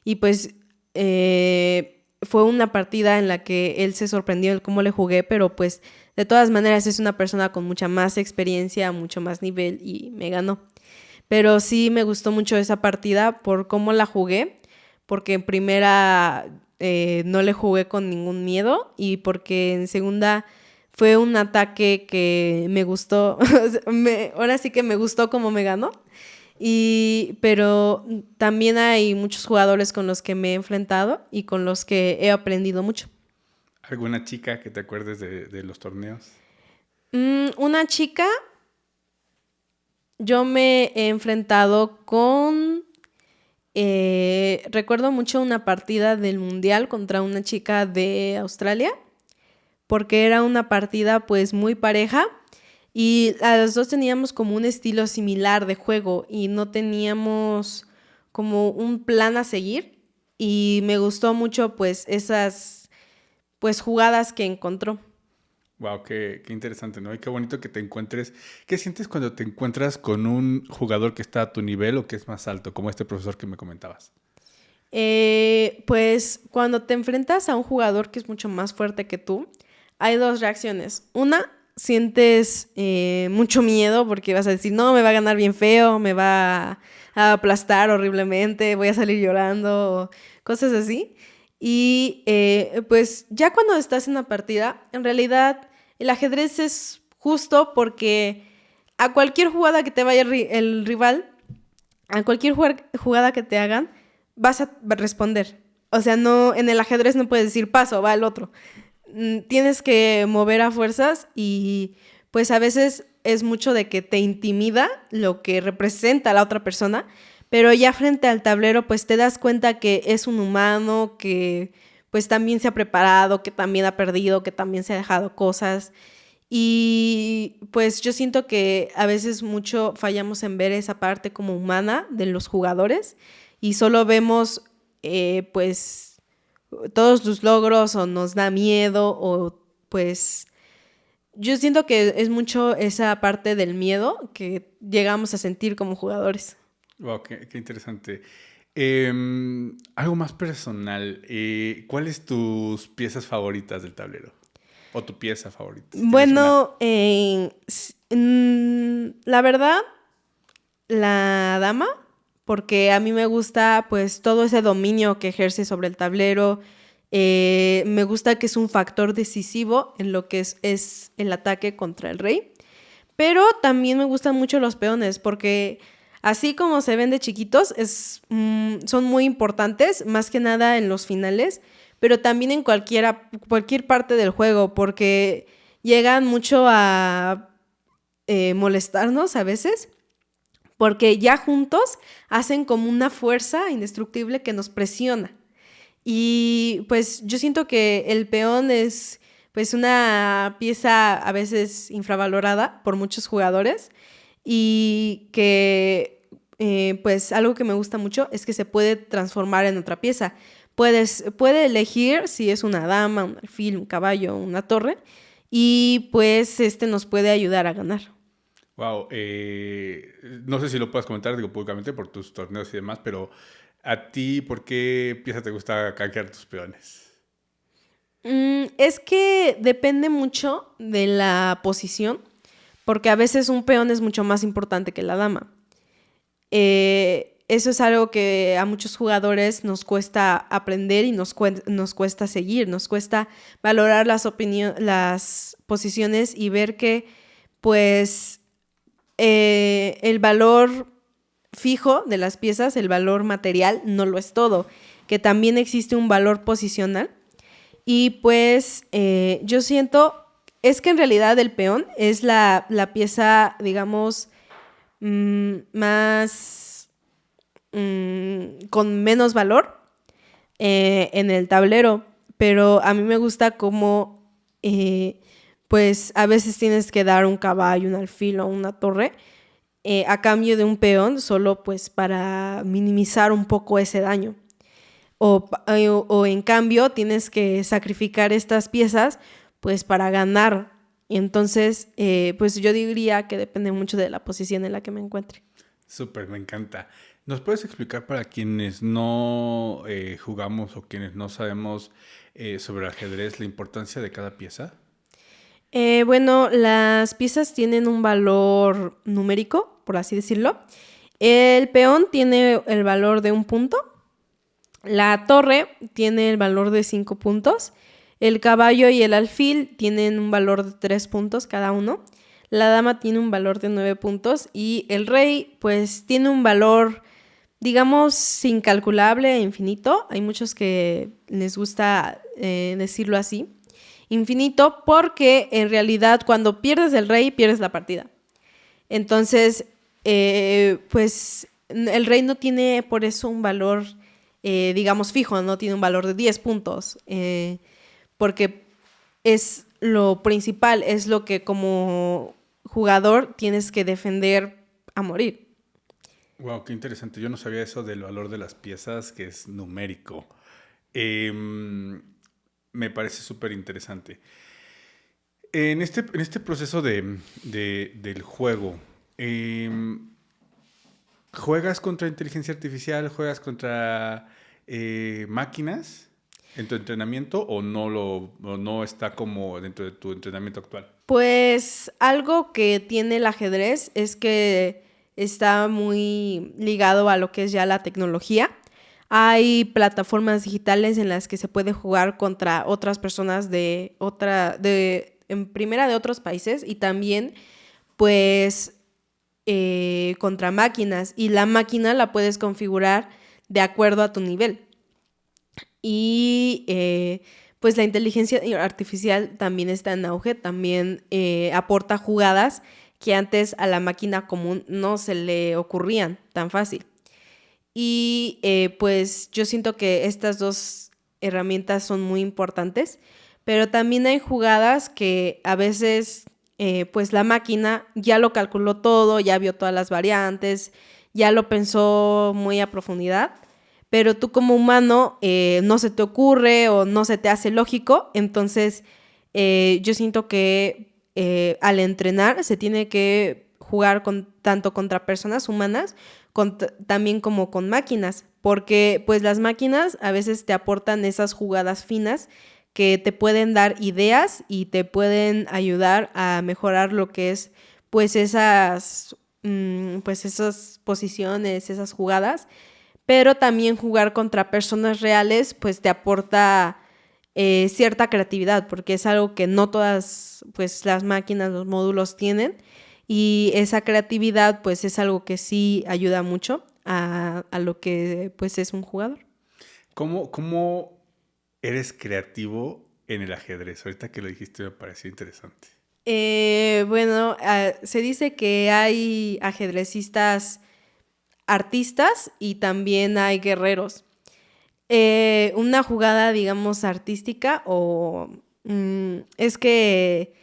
Y pues fue una partida en la que él se sorprendió de cómo le jugué, pero pues de todas maneras es una persona con mucha más experiencia, mucho más nivel y me ganó. Pero sí me gustó mucho esa partida por cómo la jugué, porque en primera no le jugué con ningún miedo y porque en segunda fue un ataque que me gustó, ahora sí que me gustó cómo me ganó. Pero también hay muchos jugadores con los que me he enfrentado y con los que he aprendido mucho. ¿Alguna chica que te acuerdes de los torneos? Una chica, yo me he enfrentado con... recuerdo mucho una partida del Mundial contra una chica de Australia, porque era una partida pues muy pareja y a los dos teníamos como un estilo similar de juego y no teníamos como un plan a seguir y me gustó mucho pues esas pues jugadas que encontró. Wow, qué interesante, ¿no? Y qué bonito que te encuentres. ¿Qué sientes cuando te encuentras con un jugador que está a tu nivel o que es más alto, como este profesor que me comentabas? Pues cuando te enfrentas a un jugador que es mucho más fuerte que tú, hay dos reacciones. Una, sientes mucho miedo porque vas a decir, no, me va a ganar bien feo, me va a aplastar horriblemente, voy a salir llorando, cosas así. Y pues ya cuando estás en la partida, en realidad el ajedrez es justo porque a cualquier jugada que te vaya el rival, a cualquier jugada que te hagan, vas a responder. O sea, no, en el ajedrez no puedes decir paso, va el otro. Tienes que mover a fuerzas y pues a veces es mucho de que te intimida lo que representa la otra persona, pero ya frente al tablero pues te das cuenta que es un humano, que pues también se ha preparado, que también ha perdido, que también se ha dejado cosas. Y pues yo siento que a veces mucho fallamos en ver esa parte como humana de los jugadores y solo vemos pues todos tus logros o nos da miedo o pues yo siento que es mucho esa parte del miedo que llegamos a sentir como jugadores. Wow, qué interesante. Algo más personal. ¿Cuáles tus piezas favoritas del tablero? ¿O tu pieza favorita? Si tienes una. Bueno, la verdad, la dama, porque a mí me gusta pues todo ese dominio que ejerce sobre el tablero. Me gusta que es un factor decisivo en lo que es el ataque contra el rey. Pero también me gustan mucho los peones porque así como se ven de chiquitos, son muy importantes, más que nada en los finales, pero también en cualquier parte del juego porque llegan mucho a molestarnos a veces porque ya juntos hacen como una fuerza indestructible que nos presiona. Y pues yo siento que el peón es pues una pieza a veces infravalorada por muchos jugadores y que pues algo que me gusta mucho es que se puede transformar en otra pieza. Puede elegir si es una dama, un alfil, un caballo, una torre, y pues nos puede ayudar a ganar. Wow, no sé si lo puedes comentar, digo, públicamente por tus torneos y demás, pero a ti, ¿por qué pieza te gusta canjear tus peones? Es que depende mucho de la posición, porque a veces un peón es mucho más importante que la dama. Eso es algo que a muchos jugadores nos cuesta aprender y nos cuesta seguir, nos cuesta valorar las posiciones y ver que, pues, el valor fijo de las piezas, el valor material, no lo es todo, que también existe un valor posicional. Y pues yo siento, es que en realidad el peón es la pieza, digamos, más con menos valor en el tablero, pero a mí me gusta como pues a veces tienes que dar un caballo, un alfil o una torre a cambio de un peón solo pues para minimizar un poco ese daño. O en cambio tienes que sacrificar estas piezas pues para ganar. Y entonces pues yo diría que depende mucho de la posición en la que me encuentre. Súper, me encanta. ¿Nos puedes explicar para quienes no jugamos o quienes no sabemos sobre el ajedrez la importancia de cada pieza? Bueno, las piezas tienen un valor numérico, por así decirlo. El peón tiene el valor de 1 punto. La torre tiene el valor de 5 puntos. El caballo y el alfil tienen un valor de 3 puntos cada uno. La dama tiene un valor de 9 puntos. Y el rey, pues, tiene un valor, digamos, incalculable e infinito. Hay muchos que les gusta decirlo así. Infinito porque en realidad cuando pierdes el rey, pierdes la partida. Entonces, pues, el rey no tiene por eso un valor digamos, fijo, no tiene un valor de 10 puntos, porque es lo principal, es lo que como jugador tienes que defender a morir. Wow, qué interesante. Yo no sabía eso del valor de las piezas, que es numérico. Me parece súper interesante. En este proceso del juego, ¿juegas contra inteligencia artificial? ¿Juegas contra máquinas en tu entrenamiento o no está como dentro de tu entrenamiento actual? Pues algo que tiene el ajedrez es que está muy ligado a lo que es ya la tecnología. Hay plataformas digitales en las que se puede jugar contra otras personas en primera de otros países y también pues contra máquinas, y la máquina la puedes configurar de acuerdo a tu nivel. Y pues la inteligencia artificial también está en auge, también aporta jugadas que antes a la máquina común no se le ocurrían tan fácil. Y pues yo siento que estas dos herramientas son muy importantes, pero también hay jugadas que a veces pues la máquina ya lo calculó todo, ya vio todas las variantes, ya lo pensó muy a profundidad, pero tú como humano no se te ocurre o no se te hace lógico, entonces yo siento que al entrenar se tiene que jugar tanto contra personas humanas también como con máquinas, porque pues las máquinas a veces te aportan esas jugadas finas que te pueden dar ideas y te pueden ayudar a mejorar lo que es pues esas posiciones, esas jugadas, pero también jugar contra personas reales pues te aporta cierta creatividad, porque es algo que no todas pues las máquinas, los módulos tienen, y esa creatividad pues es algo que sí ayuda mucho a lo que pues es un jugador. ¿Cómo eres creativo en el ajedrez? Ahorita que lo dijiste me pareció interesante. Bueno, se dice que hay ajedrecistas artistas y también hay guerreros. Una jugada, digamos, artística es que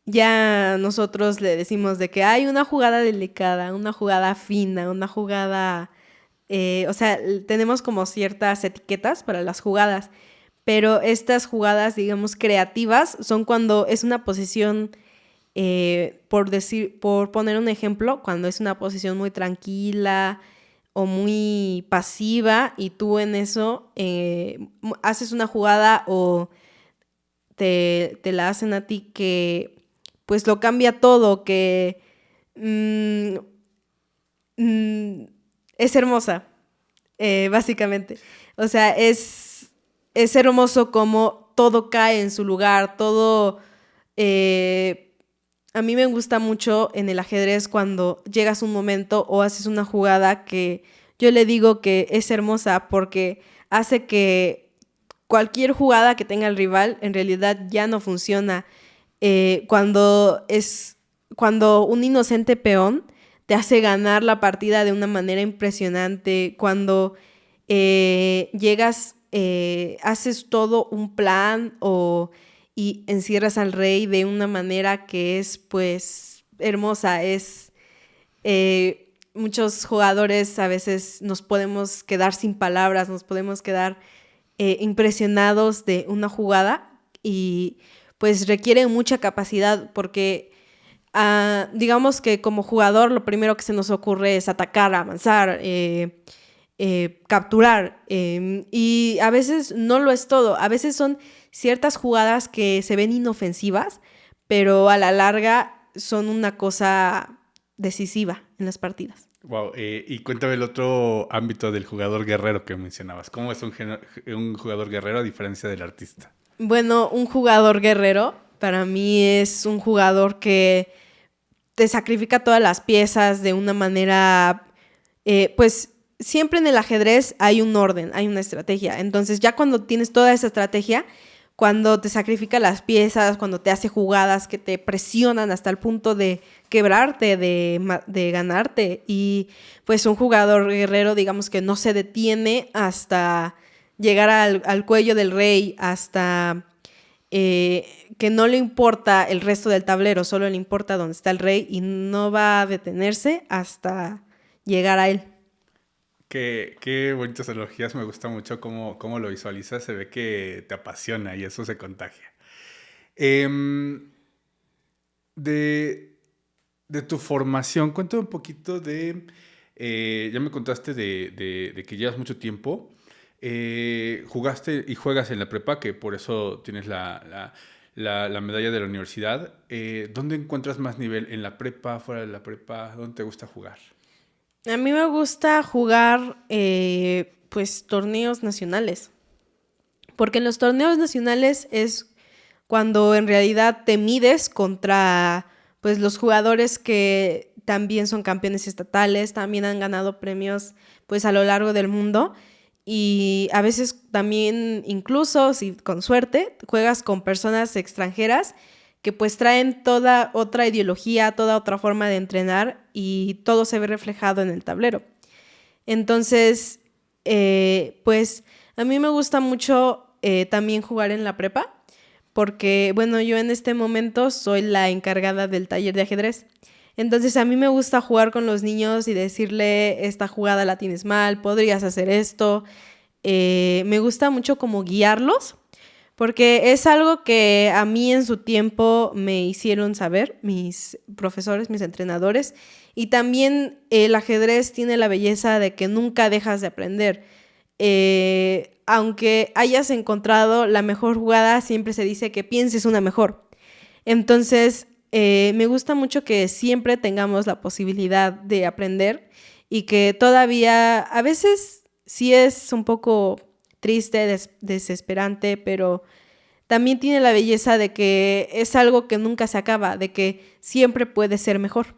ya nosotros le decimos de que hay una jugada delicada, una jugada fina, una jugada... o sea, tenemos como ciertas etiquetas para las jugadas, pero estas jugadas, digamos, creativas son cuando es una posición, por poner un ejemplo, cuando es una posición muy tranquila o muy pasiva y tú en eso haces una jugada o te la hacen a ti que pues lo cambia todo, que mm, mm, es hermosa, básicamente. O sea, es hermoso como todo cae en su lugar, todo... a mí me gusta mucho en el ajedrez cuando llegas a un momento o haces una jugada que yo le digo que es hermosa porque hace que cualquier jugada que tenga el rival en realidad ya no funciona. Cuando un inocente peón te hace ganar la partida de una manera impresionante, cuando llegas, haces todo un plan y encierras al rey de una manera que es pues hermosa, muchos jugadores a veces nos podemos quedar sin palabras, nos podemos quedar impresionados de una jugada y pues requiere mucha capacidad porque digamos que como jugador lo primero que se nos ocurre es atacar, avanzar, capturar y a veces no lo es todo, a veces son ciertas jugadas que se ven inofensivas, pero a la larga son una cosa decisiva en las partidas. Wow, y cuéntame el otro ámbito del jugador guerrero que mencionabas. ¿Cómo es un jugador guerrero a diferencia del artista? Bueno, un jugador guerrero para mí es un jugador que te sacrifica todas las piezas de una manera, pues siempre en el ajedrez hay un orden, hay una estrategia. Entonces ya cuando tienes toda esa estrategia, cuando te sacrifica las piezas, cuando te hace jugadas que te presionan hasta el punto de quebrarte, de ganarte. Y pues un jugador guerrero, digamos que no se detiene hasta llegar al cuello del rey, hasta que no le importa el resto del tablero, solo le importa dónde está el rey y no va a detenerse hasta llegar a él. Qué bonitas analogías, me gusta mucho cómo lo visualizas, se ve que te apasiona y eso se contagia. Em, de, de tu formación, cuéntame un poquito ya me contaste de que llevas mucho tiempo, jugaste y juegas en la prepa, que por eso tienes la medalla de la universidad. ¿Dónde encuentras más nivel? ¿En la prepa, fuera de la prepa? ¿Dónde te gusta jugar? A mí me gusta jugar pues torneos nacionales, porque en los torneos nacionales es cuando en realidad te mides contra pues los jugadores que también son campeones estatales, también han ganado premios pues a lo largo del mundo y a veces también incluso si con suerte juegas con personas extranjeras que pues traen toda otra ideología, toda otra forma de entrenar y todo se ve reflejado en el tablero. Entonces, pues a mí me gusta mucho también jugar en la prepa, porque bueno, yo en este momento soy la encargada del taller de ajedrez. Entonces a mí me gusta jugar con los niños y decirle, esta jugada la tienes mal, podrías hacer esto. Me gusta mucho como guiarlos, porque es algo que a mí en su tiempo me hicieron saber mis profesores, mis entrenadores, y también el ajedrez tiene la belleza de que nunca dejas de aprender. Aunque hayas encontrado la mejor jugada, siempre se dice que pienses una mejor. Entonces, me gusta mucho que siempre tengamos la posibilidad de aprender y que todavía a veces sí es un poco triste, desesperante, pero también tiene la belleza de que es algo que nunca se acaba, de que siempre puede ser mejor.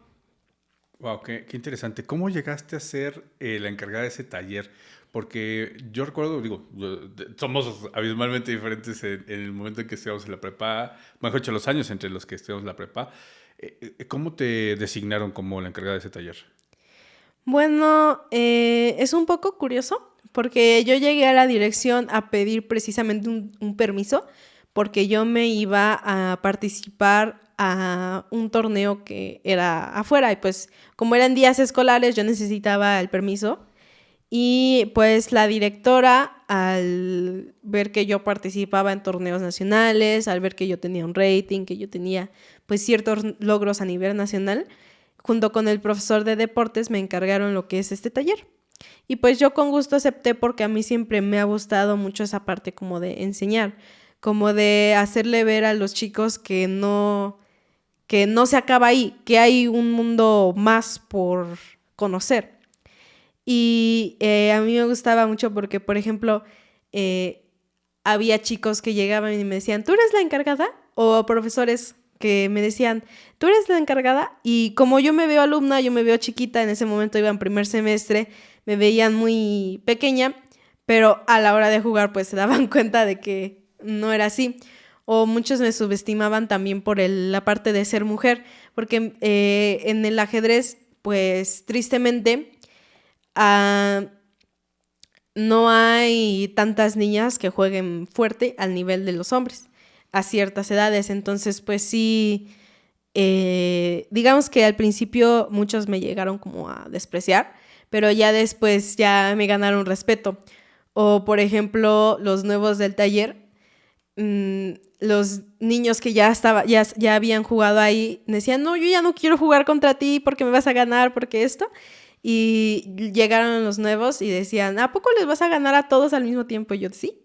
Wow, qué interesante. ¿Cómo llegaste a ser la encargada de ese taller? Porque yo recuerdo, digo, somos abismalmente diferentes en el momento en que estudiamos en la prepa, mejor dicho, los años entre los que estudiamos la prepa. ¿Cómo te designaron como la encargada de ese taller? Bueno, es un poco curioso porque yo llegué a la dirección a pedir precisamente un permiso porque yo me iba a participar a un torneo que era afuera y pues como eran días escolares yo necesitaba el permiso y pues la directora al ver que yo participaba en torneos nacionales, al ver que yo tenía un rating, que yo tenía pues ciertos logros a nivel nacional, junto con el profesor de deportes me encargaron lo que es este taller. Y pues yo con gusto acepté porque a mí siempre me ha gustado mucho esa parte como de enseñar, como de hacerle ver a los chicos que no se acaba ahí, que hay un mundo más por conocer. Y a mí me gustaba mucho porque, por ejemplo, había chicos que llegaban y me decían, ¿tú eres la encargada? O profesores que me decían, ¿tú eres la encargada? Y como yo me veo alumna, yo me veo chiquita, en ese momento iba en primer semestre, me veían muy pequeña, pero a la hora de jugar pues se daban cuenta de que no era así. O muchos me subestimaban también por la parte de ser mujer, porque en el ajedrez, pues tristemente, no hay tantas niñas que jueguen fuerte al nivel de los hombres a ciertas edades. Entonces, pues sí, digamos que al principio muchos me llegaron como a despreciar, pero ya después ya me ganaron respeto. O, por ejemplo, los nuevos del taller, los niños que ya habían jugado ahí decían, no, yo ya no quiero jugar contra ti porque me vas a ganar, porque esto. Y llegaron los nuevos y decían, ¿a poco les vas a ganar a todos al mismo tiempo? Y yo, sí.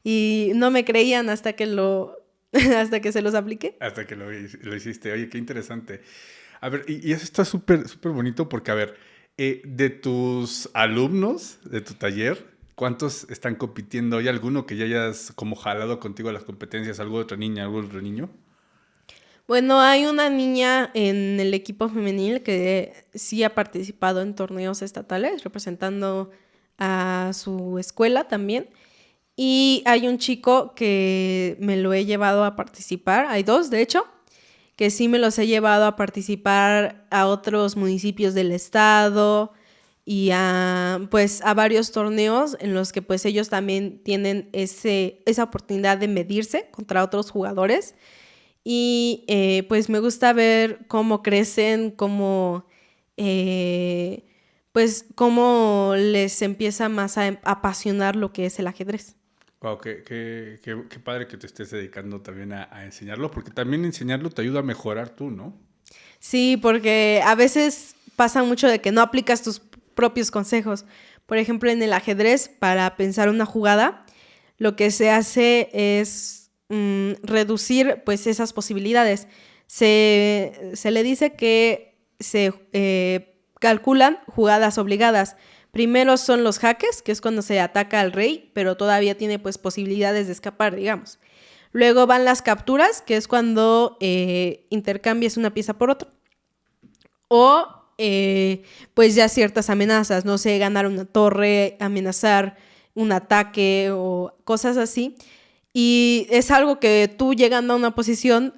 Y no me creían hasta que hasta que se los apliqué. Hasta que lo hiciste. Oye, qué interesante. A ver, y eso está súper, súper bonito porque, a ver, de tus alumnos de tu taller, ¿cuántos están compitiendo? ¿Hay alguno que ya hayas como jalado contigo a las competencias? ¿Algo de otra niña, algo de otro niño? Bueno, hay una niña en el equipo femenil que sí ha participado en torneos estatales, representando a su escuela también. Y hay un chico que me lo he llevado a participar, hay dos de hecho, que sí me los he llevado a participar a otros municipios del estado y pues a varios torneos en los que pues ellos también tienen esa oportunidad de medirse contra otros jugadores. Y pues me gusta ver cómo crecen, pues cómo les empieza más a apasionar lo que es el ajedrez. Wow, qué padre que te estés dedicando también a enseñarlo, porque también enseñarlo te ayuda a mejorar tú, ¿no? Sí, porque a veces pasa mucho de que no aplicas tus propios consejos. Por ejemplo, en el ajedrez, para pensar una jugada, lo que se hace es reducir pues esas posibilidades. Se le dice que se calculan jugadas obligadas. Primero son los jaques, que es cuando se ataca al rey, pero todavía tiene pues posibilidades de escapar, digamos. Luego van las capturas, que es cuando intercambias una pieza por otra. O pues ya ciertas amenazas, no sé, ganar una torre, amenazar un ataque o cosas así. Y es algo que tú llegando a una posición,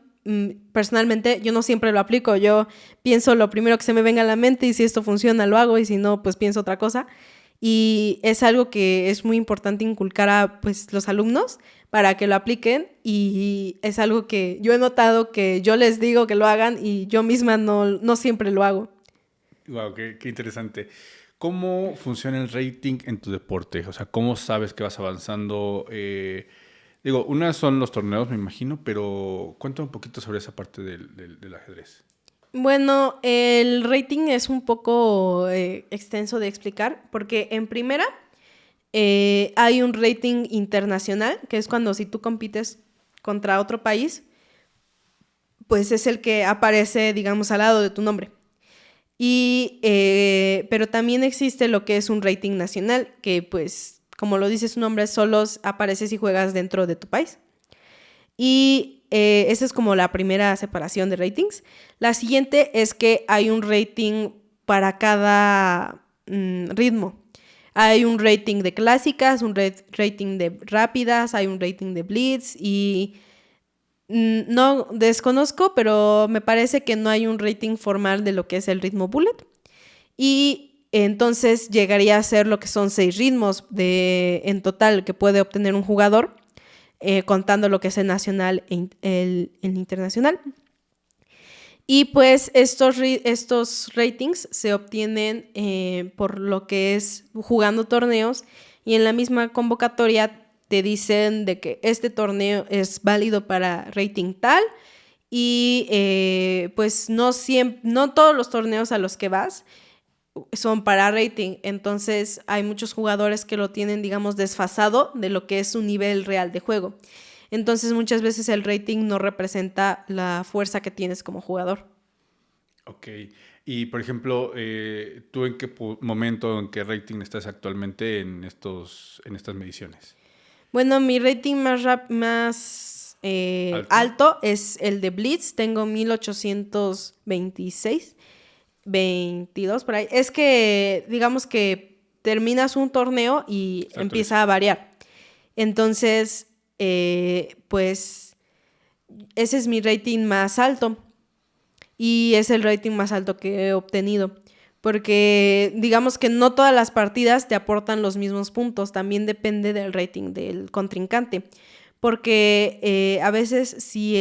personalmente yo no siempre lo aplico, yo pienso lo primero que se me venga a la mente y si esto funciona lo hago y si no pues pienso otra cosa. Y es algo que es muy importante inculcar a pues, los alumnos para que lo apliquen y es algo que yo he notado que yo les digo que lo hagan y yo misma no siempre lo hago. Wow, qué interesante. ¿Cómo funciona el rating en tu deporte? O sea, ¿cómo sabes que vas avanzando? Digo, unas son los torneos, me imagino, pero cuéntame un poquito sobre esa parte del ajedrez. Bueno, el rating es un poco extenso de explicar, porque en primera hay un rating internacional, que es cuando si tú compites contra otro país, pues es el que aparece, digamos, al lado de tu nombre. Pero también existe lo que es un rating nacional, que pues, como lo dice su nombre, solo aparece si juegas dentro de tu país. Y esa es como la primera separación de ratings. La siguiente es que hay un rating para cada ritmo. Hay un rating de clásicas, un rating de rápidas, hay un rating de blitz y no desconozco, pero me parece que no hay un rating formal de lo que es el ritmo bullet. Y entonces llegaría a ser lo que son 6 ritmos en total que puede obtener un jugador. Contando lo que es el nacional e el internacional. Y pues estos ratings se obtienen por lo que es jugando torneos, y en la misma convocatoria te dicen de que este torneo es válido para rating tal, y pues no todos los torneos a los que vas son para rating. Entonces hay muchos jugadores que lo tienen, digamos, desfasado de lo que es su nivel real de juego. Entonces muchas veces el rating no representa la fuerza que tienes como jugador. Ok. Y por ejemplo, ¿tú en qué momento, en qué rating estás actualmente en estas mediciones? Bueno, mi rating más alto es el de Blitz. Tengo 1826, 22 por ahí. Es que digamos que terminas un torneo y empieza a variar. Entonces, pues ese es mi rating más alto, y es el rating más alto que he obtenido. Porque digamos que no todas las partidas te aportan los mismos puntos, también depende del rating del contrincante. Porque a veces si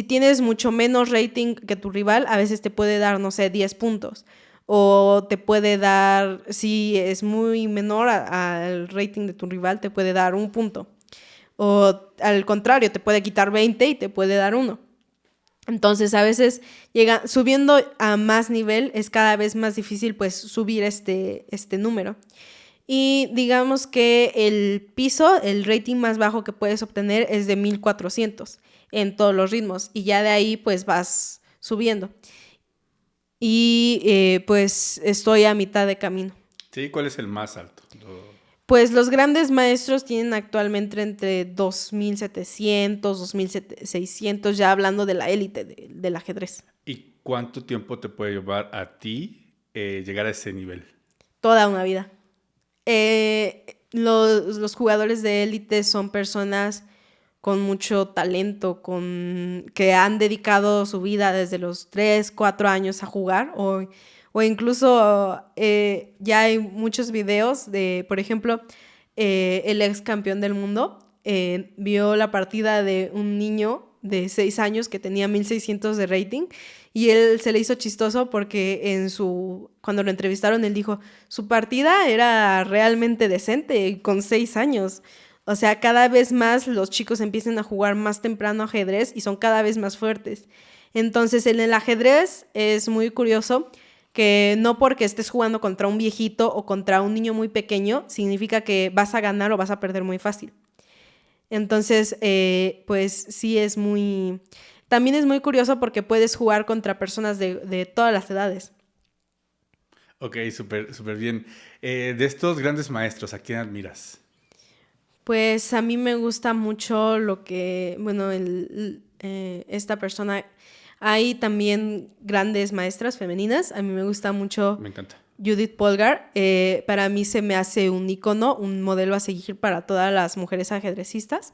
tienes mucho menos rating que tu rival, a veces te puede dar, no sé, 10 puntos. O te puede dar, si es muy menor al rating de tu rival, te puede dar 1 punto. O al contrario, te puede quitar 20 y te puede dar 1. Entonces, a veces subiendo a más nivel es cada vez más difícil pues subir este número. Y digamos que el rating más bajo que puedes obtener es de 1400 en todos los ritmos, y ya de ahí pues vas subiendo. Y pues estoy a mitad de camino. Sí, ¿cuál es el más alto? Pues los grandes maestros tienen actualmente entre 2700, 2600, ya hablando de la élite del ajedrez. ¿Y cuánto tiempo te puede llevar a ti llegar a ese nivel? Toda una vida. Los jugadores de élite son personas con mucho talento, que han dedicado su vida desde los 3, 4 años a jugar, o incluso ya hay muchos videos de, por ejemplo, el ex campeón del mundo vio la partida de un niño de 6 años que tenía 1600 de rating, y él se le hizo chistoso porque cuando lo entrevistaron él dijo, su partida era realmente decente con 6 años. O sea, cada vez más los chicos empiezan a jugar más temprano ajedrez y son cada vez más fuertes. Entonces, en el ajedrez es muy curioso que no porque estés jugando contra un viejito o contra un niño muy pequeño significa que vas a ganar o vas a perder muy fácil. Entonces, pues sí también es muy curioso porque puedes jugar contra personas de todas las edades. Ok, súper bien. De estos grandes maestros, ¿a quién admiras? Pues a mí me gusta mucho esta persona. Hay también grandes maestras femeninas. A mí me gusta mucho. Me encanta. Judith Polgar. Para mí se me hace un icono, un modelo a seguir para todas las mujeres ajedrecistas,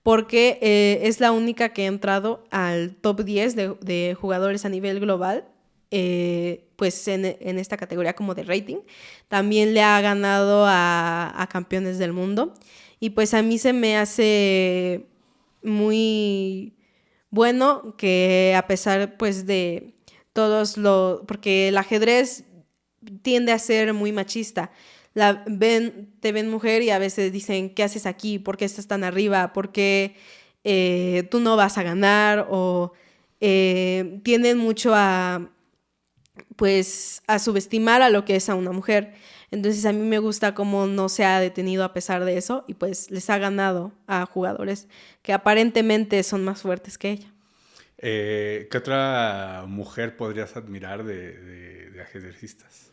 porque es la única que ha entrado al top 10 de jugadores a nivel global, pues en esta categoría como de rating. También le ha ganado a campeones del mundo. Y pues a mí se me hace muy bueno que, a pesar pues de porque el ajedrez tiende a ser muy machista. Te ven mujer y a veces dicen, ¿qué haces aquí? ¿Por qué estás tan arriba? ¿Por qué tú no vas a ganar? O tienden mucho a subestimar a lo que es a una mujer. Entonces a mí me gusta cómo no se ha detenido a pesar de eso, y pues les ha ganado a jugadores que aparentemente son más fuertes que ella. ¿Qué otra mujer podrías admirar de ajedrecistas?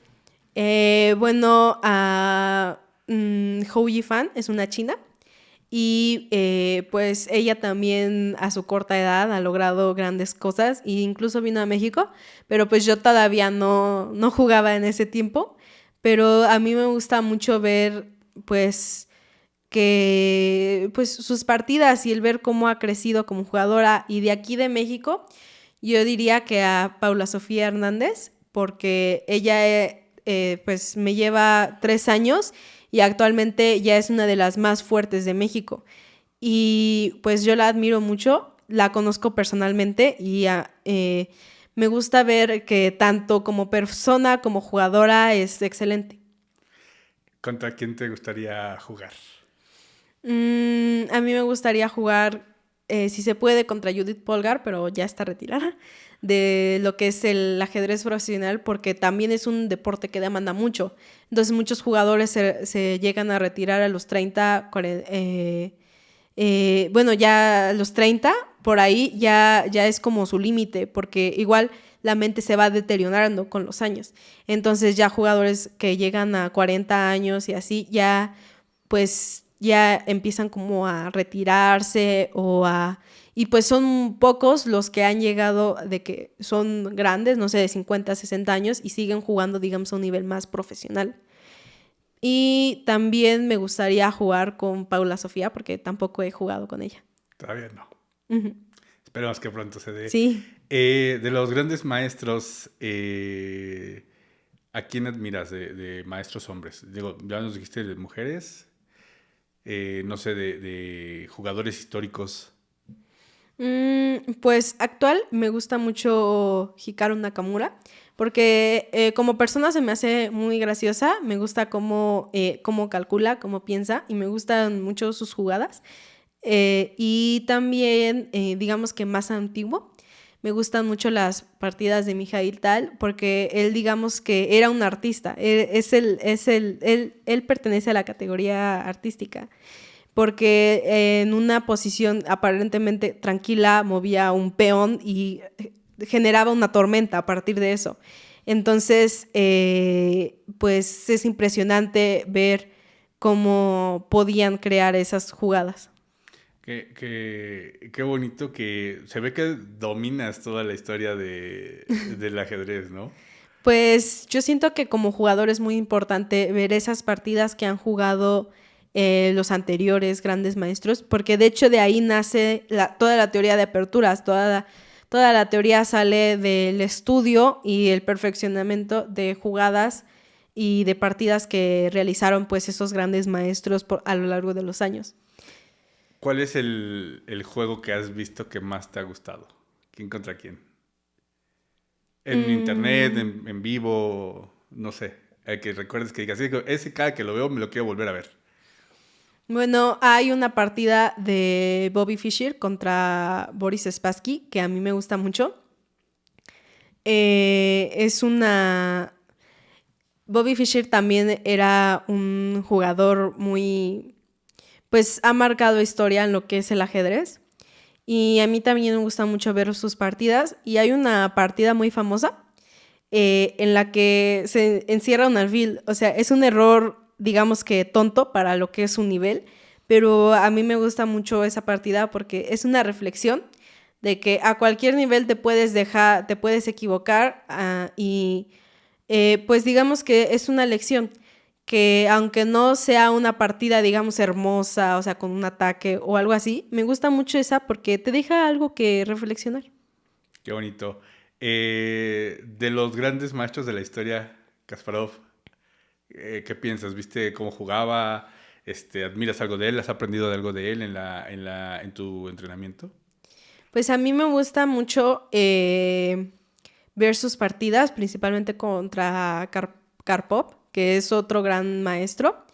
Hou Yifan es una china, y pues ella también a su corta edad ha logrado grandes cosas, e incluso vino a México, pero pues yo todavía no jugaba en ese tiempo. Pero a mí me gusta mucho ver pues sus partidas y el ver cómo ha crecido como jugadora. Y de aquí de México yo diría que a Paula Sofía Hernández, porque ella pues me lleva 3 años y actualmente ya es una de las más fuertes de México. Y pues yo la admiro mucho. la conozco personalmente y me gusta ver que tanto como persona como jugadora es excelente. ¿Contra quién te gustaría jugar? A mí me gustaría jugar, si se puede, contra Judith Polgar, pero ya está retirada, de lo que es el ajedrez profesional, porque también es un deporte que demanda mucho. Entonces muchos jugadores se llegan a retirar a los 30, 40, bueno, ya a los 30, por ahí ya es como su límite, porque igual la mente se va deteriorando con los años. Entonces ya jugadores que llegan a 40 años y así, ya pues ya empiezan como a retirarse y pues son pocos los que han llegado de que son grandes, no sé, de 50, 60 años y siguen jugando, digamos, a un nivel más profesional. Y también me gustaría jugar con Paula Sofía porque tampoco he jugado con ella. Todavía no. Uh-huh. Esperemos que pronto se dé. Sí. De los grandes maestros, ¿a quién admiras de maestros hombres? Digo, ya nos dijiste de mujeres, no sé, de jugadores históricos. Pues actual me gusta mucho Hikaru Nakamura porque como persona se me hace muy graciosa, me gusta cómo calcula, cómo piensa y me gustan mucho sus jugadas. Y también, digamos que más antiguo, me gustan mucho las partidas de Mikhail Tal porque él, digamos que era un artista, él pertenece a la categoría artística porque en una posición aparentemente tranquila movía un peón y generaba una tormenta a partir de eso. Entonces, pues es impresionante ver cómo podían crear esas jugadas. Qué bonito que se ve que dominas toda la historia del ajedrez, ¿no? Pues yo siento que como jugador es muy importante ver esas partidas que han jugado los anteriores grandes maestros, porque de hecho de ahí nace toda la teoría de aperturas, toda la teoría sale del estudio y el perfeccionamiento de jugadas y de partidas que realizaron pues esos grandes maestros a lo largo de los años. ¿Cuál es el juego que has visto que más te ha gustado? ¿Quién contra quién? En internet, en vivo, no sé. Que recuerdes que digas, ese cada que lo veo me lo quiero volver a ver. Bueno, hay una partida de Bobby Fischer contra Boris Spassky que a mí me gusta mucho. Bobby Fischer también era un jugador muy... Pues ha marcado historia en lo que es el ajedrez. Y a mí también me gusta mucho ver sus partidas. Y hay una partida muy famosa en la que se encierra un alfil. O sea, es un error, digamos que tonto para lo que es su nivel. Pero a mí me gusta mucho esa partida porque es una reflexión de que a cualquier nivel te puedes equivocar y pues digamos que es una lección que aunque no sea una partida, digamos, hermosa, o sea, con un ataque o algo así, me gusta mucho esa porque te deja algo que reflexionar. Qué bonito. De los grandes maestros de la historia, Kasparov, ¿qué piensas? ¿Viste cómo jugaba? ¿Admiras algo de él? ¿Has aprendido algo de él en tu entrenamiento? Pues a mí me gusta mucho ver sus partidas, principalmente contra Karpov, que es otro gran maestro,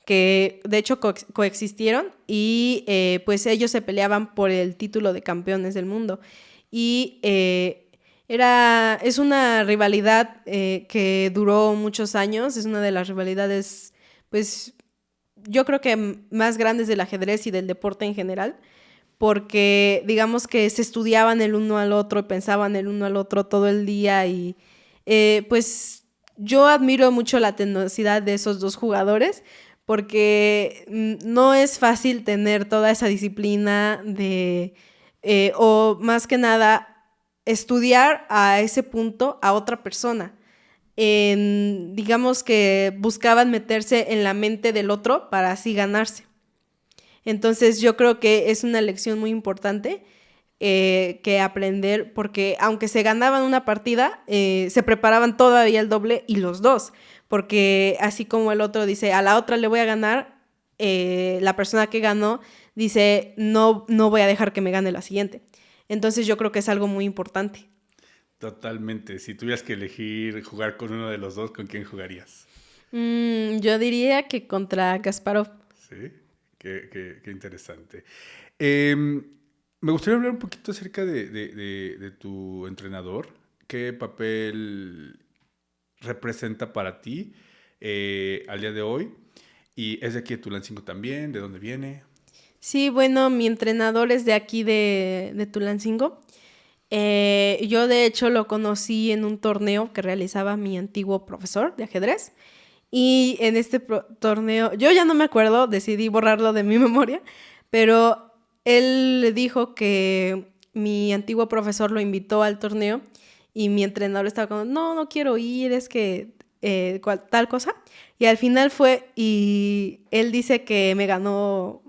que de hecho coexistieron y pues ellos se peleaban por el título de campeones del mundo. Y es una rivalidad que duró muchos años, es una de las rivalidades, pues yo creo que más grandes del ajedrez y del deporte en general, porque digamos que se estudiaban el uno al otro y pensaban el uno al otro todo el día y pues yo admiro mucho la tenacidad de esos dos jugadores porque no es fácil tener toda esa disciplina o más que nada estudiar a ese punto a otra persona. Digamos que buscaban meterse en la mente del otro para así ganarse. Entonces yo creo que es una lección muy importante que aprender porque aunque se ganaban una partida, se preparaban todavía el doble y los dos, porque así como el otro dice, a la otra le voy a ganar, la persona que ganó dice, no voy a dejar que me gane la siguiente. Entonces yo creo que es algo muy importante. Totalmente. Si tuvieras que elegir jugar con uno de los dos, ¿con quién jugarías? Yo diría que contra Kasparov. Sí, qué interesante. Em, Me gustaría hablar un poquito acerca de tu entrenador. ¿Qué papel representa para ti al día de hoy? ¿Y es de aquí de Tulancingo también? ¿De dónde viene? Sí, bueno, mi entrenador es de aquí de Tulancingo. Yo de hecho lo conocí en un torneo que realizaba mi antiguo profesor de ajedrez. Y en este torneo, yo ya no me acuerdo, decidí borrarlo de mi memoria, pero él le dijo que mi antiguo profesor lo invitó al torneo y mi entrenador estaba como, no, no quiero ir, es que tal cosa. Y al final fue y él dice que me ganó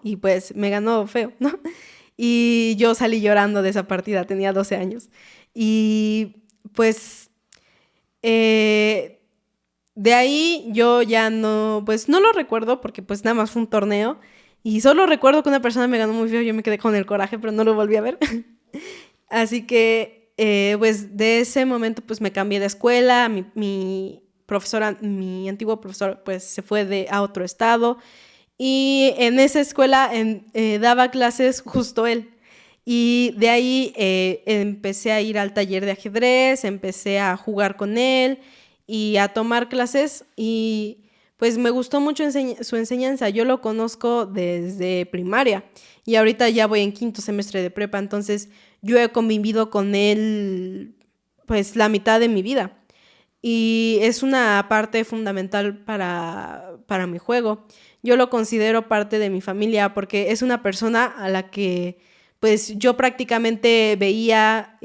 y pues me ganó feo, ¿no? Y yo salí llorando de esa partida, tenía 12 años. Y pues eh, de ahí yo ya no, pues no lo recuerdo porque pues nada más fue un torneo. Y solo recuerdo que una persona me ganó muy feo, yo me quedé con el coraje, pero no lo volví a ver. Así que pues de ese momento pues me cambié de escuela, mi profesora, mi antiguo profesor pues se fue a otro estado. Y en esa escuela daba clases justo él. Y de ahí empecé a ir al taller de ajedrez, empecé a jugar con él y a tomar clases y pues me gustó mucho su enseñanza. Yo lo conozco desde primaria y ahorita ya voy en quinto semestre de prepa, entonces yo he convivido con él pues la mitad de mi vida y es una parte fundamental para mi juego. Yo lo considero parte de mi familia porque es una persona a la que pues yo prácticamente veía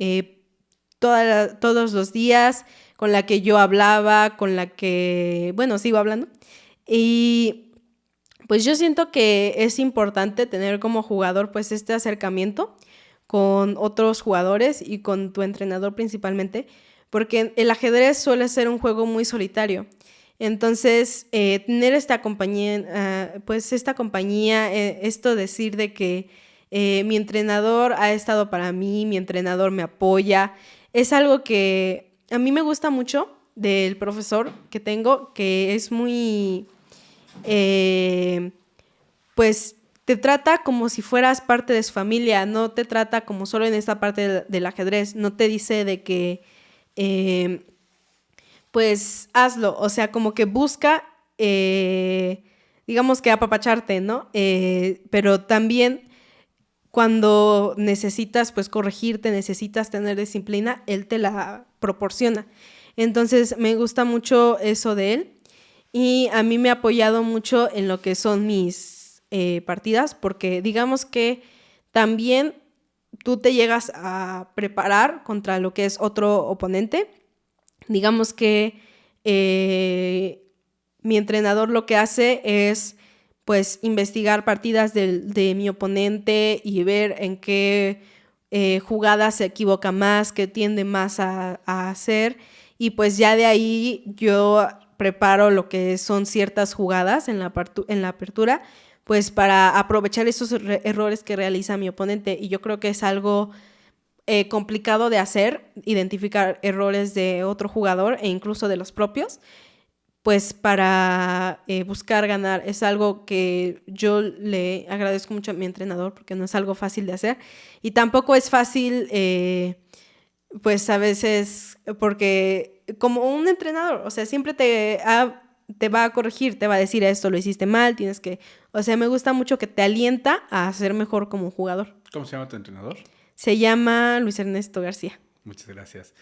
todos los días, con la que yo hablaba, con la que, bueno, sigo hablando. Y pues yo siento que es importante tener como jugador pues este acercamiento con otros jugadores y con tu entrenador principalmente, porque el ajedrez suele ser un juego muy solitario. Entonces, tener esta compañía, pues esta compañía, esto decir de que mi entrenador ha estado para mí, mi entrenador me apoya, es algo que a mí me gusta mucho del profesor que tengo, que es muy, eh, pues te trata como si fueras parte de su familia, no te trata como solo en esta parte del ajedrez, no te dice de que, eh, pues hazlo, o sea, como que busca, digamos que apapacharte, ¿no? Pero también cuando necesitas, pues corregirte, necesitas tener disciplina, él te la proporciona. Entonces, me gusta mucho eso de él y a mí me ha apoyado mucho en lo que son mis partidas, porque digamos que también tú te llegas a preparar contra lo que es otro oponente. Digamos que mi entrenador lo que hace es pues investigar partidas de mi oponente y ver en qué jugada se equivoca más, qué tiende más a hacer. Y pues ya de ahí yo preparo lo que son ciertas jugadas en la apertura, pues para aprovechar esos errores que realiza mi oponente. Y yo creo que es algo complicado de hacer, identificar errores de otro jugador e incluso de los propios, pues para buscar ganar. Es algo que yo le agradezco mucho a mi entrenador porque no es algo fácil de hacer y tampoco es fácil pues a veces porque como un entrenador, o sea, siempre te va a corregir, te va a decir esto lo hiciste mal, tienes que, o sea, me gusta mucho que te alienta a ser mejor como jugador. ¿Cómo se llama tu entrenador? Se llama Luis Ernesto García. Muchas gracias.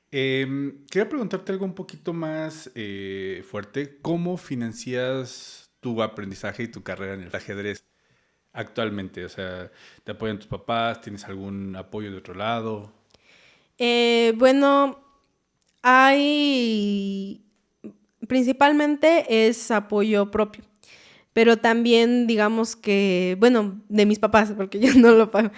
Quería preguntarte algo un poquito más fuerte. ¿Cómo financias tu aprendizaje y tu carrera en el ajedrez actualmente? O sea, ¿te apoyan tus papás? ¿Tienes algún apoyo de otro lado? Bueno, hay principalmente es apoyo propio, pero también digamos que, bueno, de mis papás, porque yo no lo pago.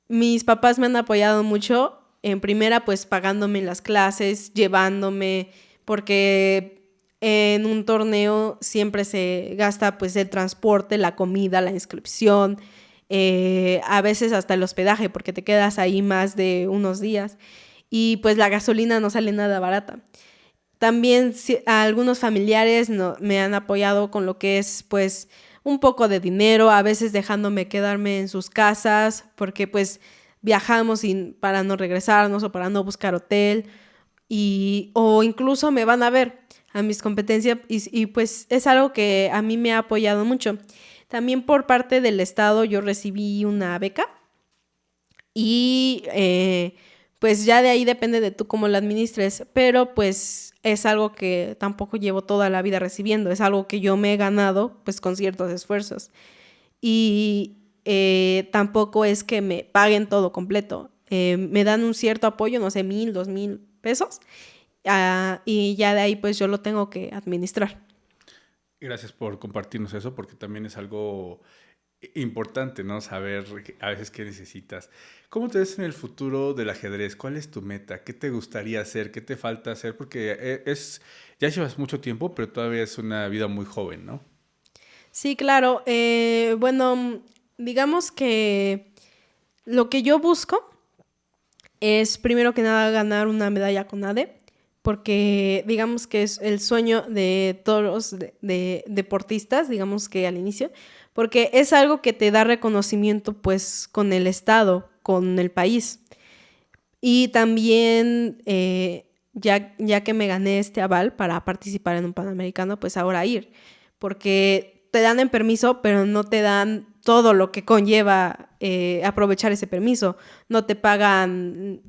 Mis papás me han apoyado mucho, en primera pues pagándome las clases, llevándome, porque en un torneo siempre se gasta pues el transporte, la comida, la inscripción, a veces hasta el hospedaje, porque te quedas ahí más de unos días. Y pues la gasolina no sale nada barata. También algunos familiares me han apoyado con lo que es pues un poco de dinero, a veces dejándome quedarme en sus casas, porque pues viajamos para no regresarnos o para no buscar hotel, o incluso me van a ver a mis competencias y pues es algo que a mí me ha apoyado mucho. También por parte del Estado yo recibí una beca y pues ya de ahí depende de tú cómo la administres, pero pues es algo que tampoco llevo toda la vida recibiendo, es algo que yo me he ganado pues con ciertos esfuerzos y tampoco es que me paguen todo completo, me dan un cierto apoyo, no sé, 1,000, 2,000 pesos y ya de ahí pues yo lo tengo que administrar. Gracias por compartirnos eso, porque también es algo importante, ¿no? Saber a veces qué necesitas. ¿Cómo te ves en el futuro del ajedrez? ¿Cuál es tu meta? ¿Qué te gustaría hacer? ¿Qué te falta hacer? Porque ya llevas mucho tiempo, pero todavía es una vida muy joven, ¿no? Sí, claro. Bueno, digamos que lo que yo busco es primero que nada ganar una medalla con ADE, porque digamos que es el sueño de todos los de deportistas, digamos que al inicio, porque es algo que te da reconocimiento pues con el Estado, con el país. Y también, ya que me gané este aval para participar en un Panamericano, pues ahora ir, porque te dan el permiso, pero no te dan todo lo que conlleva aprovechar ese permiso. No te pagan,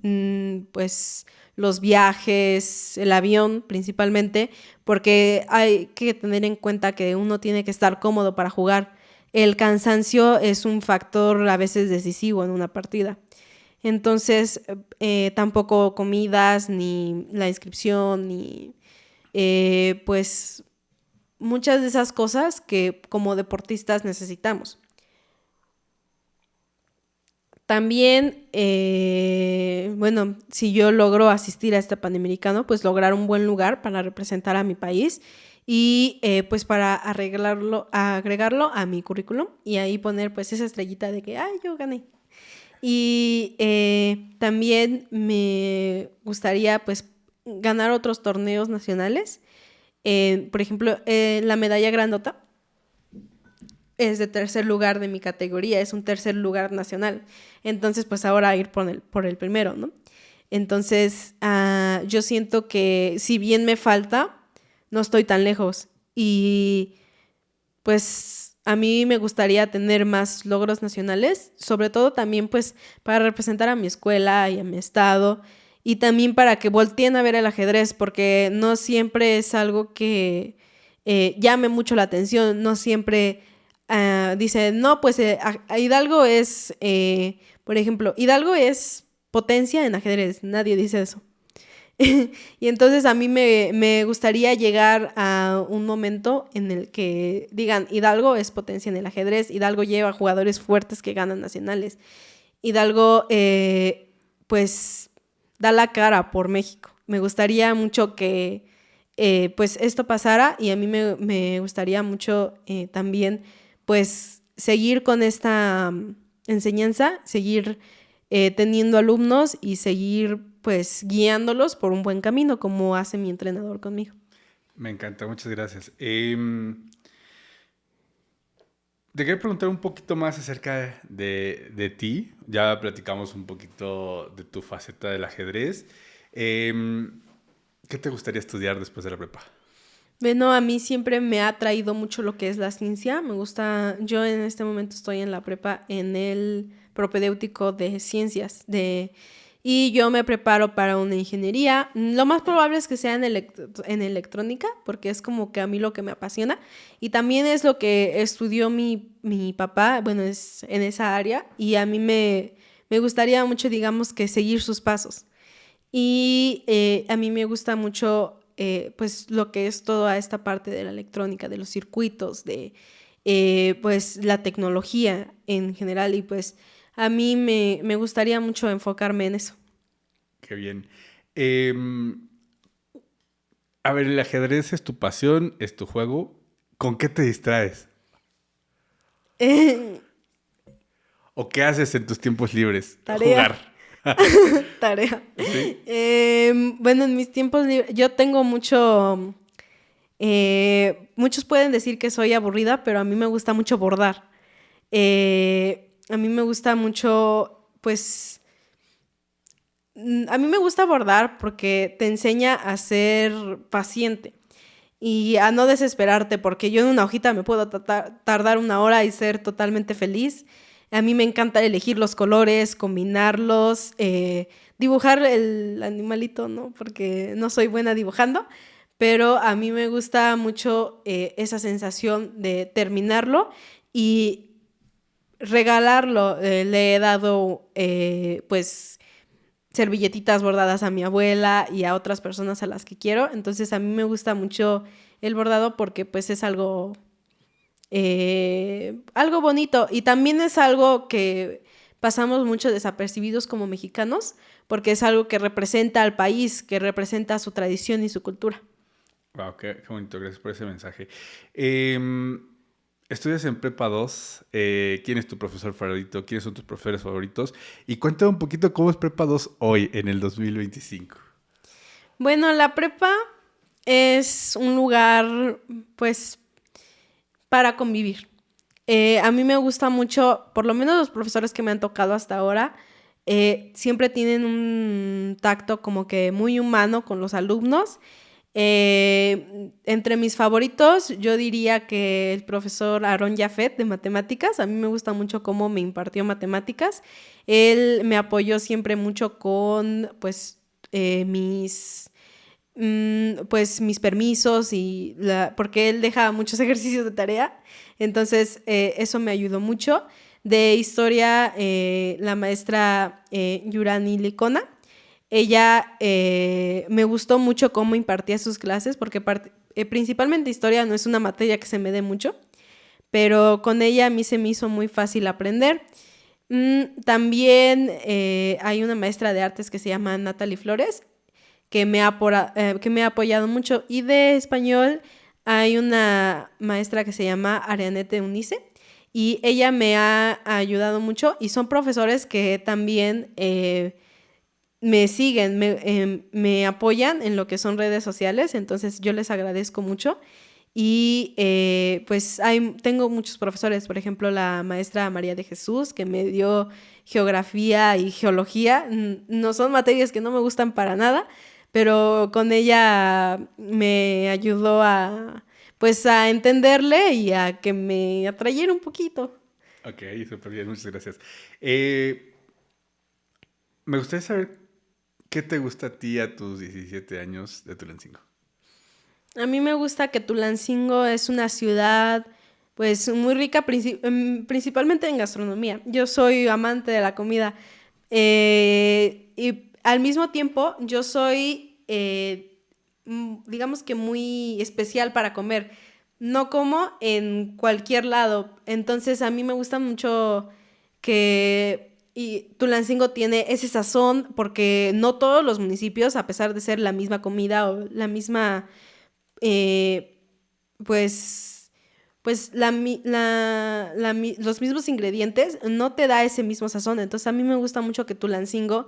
pues, los viajes, el avión principalmente, porque hay que tener en cuenta que uno tiene que estar cómodo para jugar. El cansancio es un factor a veces decisivo en una partida. Entonces, tampoco comidas, ni la inscripción, ni pues muchas de esas cosas que como deportistas necesitamos. También, bueno, si yo logro asistir a este Panamericano, pues lograr un buen lugar para representar a mi país y pues para agregarlo a mi currículum y ahí poner pues esa estrellita de que, ay, yo gané. Y también me gustaría pues ganar otros torneos nacionales. Por ejemplo, la medalla grandota es de tercer lugar de mi categoría, es un tercer lugar nacional. Entonces, pues ahora ir por el primero, ¿no? Entonces, yo siento que si bien me falta, no estoy tan lejos. Y pues a mí me gustaría tener más logros nacionales, sobre todo también pues para representar a mi escuela y a mi estado y también para que volteen a ver el ajedrez, porque no siempre es algo que llame mucho la atención, no siempre dicen, no, pues Hidalgo es, por ejemplo, Hidalgo es potencia en ajedrez, nadie dice eso. Y entonces a mí me gustaría llegar a un momento en el que digan, Hidalgo es potencia en el ajedrez, Hidalgo lleva jugadores fuertes que ganan nacionales, Hidalgo pues da la cara por México. Me gustaría mucho que pues esto pasara y a mí me gustaría mucho también pues seguir con esta enseñanza, seguir teniendo alumnos y seguir pues guiándolos por un buen camino como hace mi entrenador conmigo. Me encanta, muchas gracias. Te quería preguntar un poquito más acerca de ti. Ya platicamos un poquito de tu faceta del ajedrez. ¿Qué te gustaría estudiar después de la prepa? Bueno, a mí siempre me ha atraído mucho lo que es la ciencia. Me gusta, yo en este momento estoy en la prepa en el propedéutico de ciencias, y yo me preparo para una ingeniería. Lo más probable es que sea en electrónica, porque es como que a mí lo que me apasiona. Y también es lo que estudió mi papá, bueno, es en esa área, y a mí me gustaría mucho, digamos, que seguir sus pasos. Y a mí me gusta mucho pues lo que es toda esta parte de la electrónica, de los circuitos, de pues la tecnología en general y pues a mí me gustaría mucho enfocarme en eso. Qué bien. Em, a ver, el ajedrez es tu pasión, es tu juego. ¿Con qué te distraes? ¿O qué haces en tus tiempos libres? Tarea. Jugar. Tarea. ¿Sí? Bueno, en mis tiempos libres, yo tengo mucho... muchos pueden decir que soy aburrida, pero a mí me gusta mucho bordar. A mí me gusta mucho, pues... A mí me gusta bordar porque te enseña a ser paciente y a no desesperarte, porque yo en una hojita me puedo tardar una hora y ser totalmente feliz. A mí me encanta elegir los colores, combinarlos, dibujar el animalito, ¿no? Porque no soy buena dibujando, pero a mí me gusta mucho esa sensación de terminarlo y regalarlo. Le he dado, pues servilletitas bordadas a mi abuela y a otras personas a las que quiero. Entonces a mí me gusta mucho el bordado porque pues es algo bonito y también es algo que pasamos mucho desapercibidos como mexicanos porque es algo que representa al país, que representa su tradición y su cultura. Wow, qué bonito, gracias por ese mensaje. Estudias en Prepa 2. ¿Quién es tu profesor favorito? ¿Quiénes son tus profesores favoritos? Y cuéntame un poquito cómo es Prepa 2 hoy, en el 2025. Bueno, la prepa es un lugar, pues, para convivir. A mí me gusta mucho, por lo menos los profesores que me han tocado hasta ahora, siempre tienen un tacto como que muy humano con los alumnos. Entre mis favoritos, yo diría que el profesor Aaron Jafet de matemáticas. A mí me gusta mucho cómo me impartió matemáticas. Él me apoyó siempre mucho con, pues, pues mis permisos porque él deja muchos ejercicios de tarea, entonces eso me ayudó mucho. De historia, la maestra Yurani Licona, ella me gustó mucho cómo impartía sus clases, porque principalmente historia no es una materia que se me dé mucho, pero con ella a mí se me hizo muy fácil aprender. También hay una maestra de artes que se llama Natalie Flores, que me ha apoyado mucho. Y de español hay una maestra que se llama Arianete Unice y ella me ha ayudado mucho y son profesores que también me siguen, me apoyan en lo que son redes sociales, entonces yo les agradezco mucho. Y pues tengo muchos profesores, por ejemplo, la maestra María de Jesús, que me dio geografía y geología. No son materias que no me gustan para nada, pero con ella me ayudó pues a entenderle y a que me atrayera un poquito. Ok, súper bien, muchas gracias. Me gustaría saber qué te gusta a ti a tus 17 años de Tulancingo. A mí me gusta que Tulancingo es una ciudad pues muy rica principalmente en gastronomía. Yo soy amante de la comida y al mismo tiempo yo soy digamos que muy especial para comer. No como en cualquier lado. Entonces a mí me gusta mucho que Tulancingo tiene ese sazón porque no todos los municipios, a pesar de ser la misma comida o la misma eh, pues, los mismos ingredientes, no te da ese mismo sazón. Entonces a mí me gusta mucho que Tulancingo,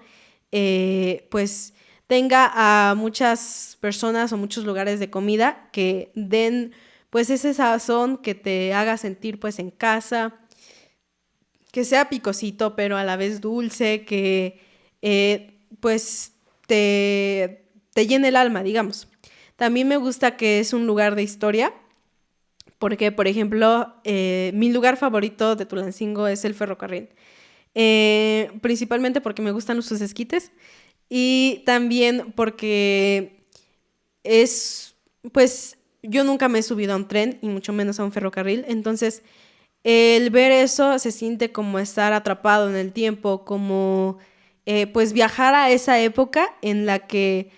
pues, tenga a muchas personas o muchos lugares de comida que den, pues, ese sazón que te haga sentir, pues, en casa, que sea picosito, pero a la vez dulce, que, pues, te llene el alma, digamos. También me gusta que es un lugar de historia, porque, por ejemplo, mi lugar favorito de Tulancingo es el ferrocarril. Principalmente porque me gustan sus esquites y también porque pues, yo nunca me he subido a un tren y mucho menos a un ferrocarril, entonces el ver eso se siente como estar atrapado en el tiempo, como pues viajar a esa época en la que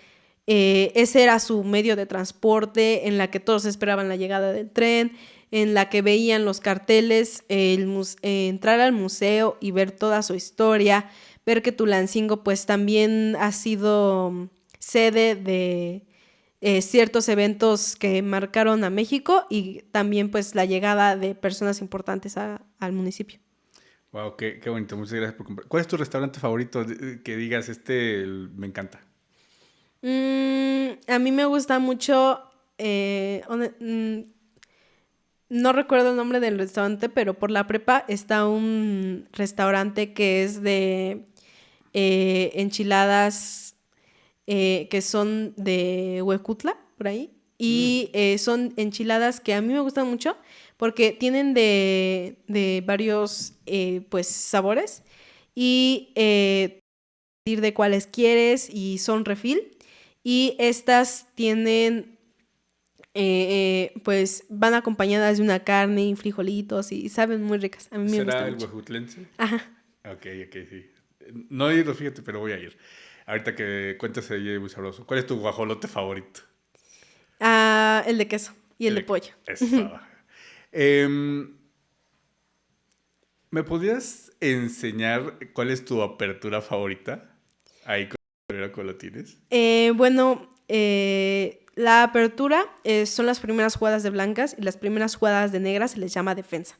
ese era su medio de transporte, en la que todos esperaban la llegada del tren, en la que veían los carteles, entrar al museo y ver toda su historia, ver que Tulancingo pues también ha sido sede de ciertos eventos que marcaron a México y también pues la llegada de personas importantes al municipio. Wow, qué bonito. Muchas gracias por compartir. ¿Cuál es tu restaurante favorito que digas, me encanta? A mí me gusta mucho, no recuerdo el nombre del restaurante, pero por la prepa está un restaurante que es de enchiladas que son de Huecutla, por ahí. Mm, Y son enchiladas que a mí me gustan mucho porque tienen de varios pues sabores y decir de cuáles quieres y son refil. Y estas tienen pues van acompañadas de una carne y frijolitos y saben muy ricas. A mí me gusta ¿Será el mucho. huejutlense? Ajá. Ok, ok, sí. No he ido, fíjate, pero voy a ir. Ahorita que cuentas se oye muy sabroso. ¿Cuál es tu guajolote favorito? Ah, el de queso y el de pollo. Eso. Em, ¿Me podrías enseñar cuál es tu apertura favorita? Ahí con lo tienes. Bueno, la apertura son las primeras jugadas de blancas y las primeras jugadas de negras se les llama defensa.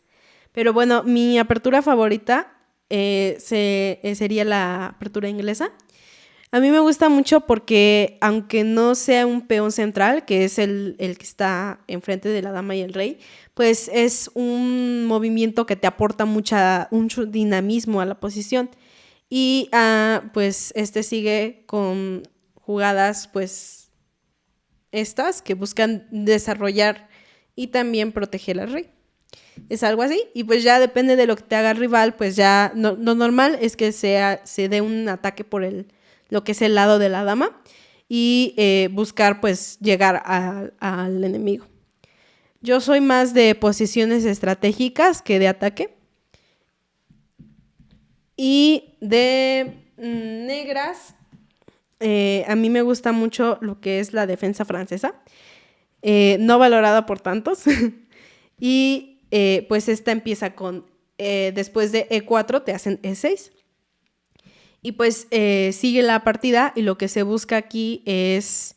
Pero bueno, mi apertura favorita sería la apertura inglesa. A mí me gusta mucho porque aunque no sea un peón central, que es el que está enfrente de la dama y el rey, pues es un movimiento que te aporta mucho dinamismo a la posición. Y pues este sigue con jugadas pues estas que buscan desarrollar y también proteger al rey. Es algo así. Y pues ya depende de lo que te haga el rival, pues ya lo normal es que se dé un ataque por lo que es el lado de la dama y buscar pues llegar al enemigo. Yo soy más de posiciones estratégicas que de ataque. Y de negras, a mí me gusta mucho lo que es la defensa francesa, no valorada por tantos. Y pues esta empieza con, después de E4 te hacen E6. Y pues sigue la partida y lo que se busca aquí es,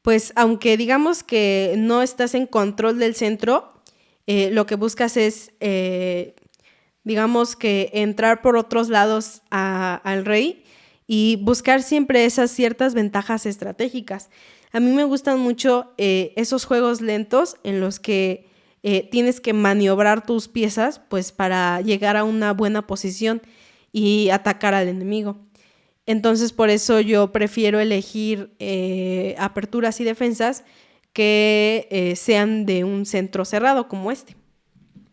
pues aunque digamos que no estás en control del centro, lo que buscas es, digamos que entrar por otros lados al rey y buscar siempre esas ciertas ventajas estratégicas. A mí me gustan mucho esos juegos lentos en los que tienes que maniobrar tus piezas pues para llegar a una buena posición y atacar al enemigo. Entonces por eso yo prefiero elegir aperturas y defensas que sean de un centro cerrado como este.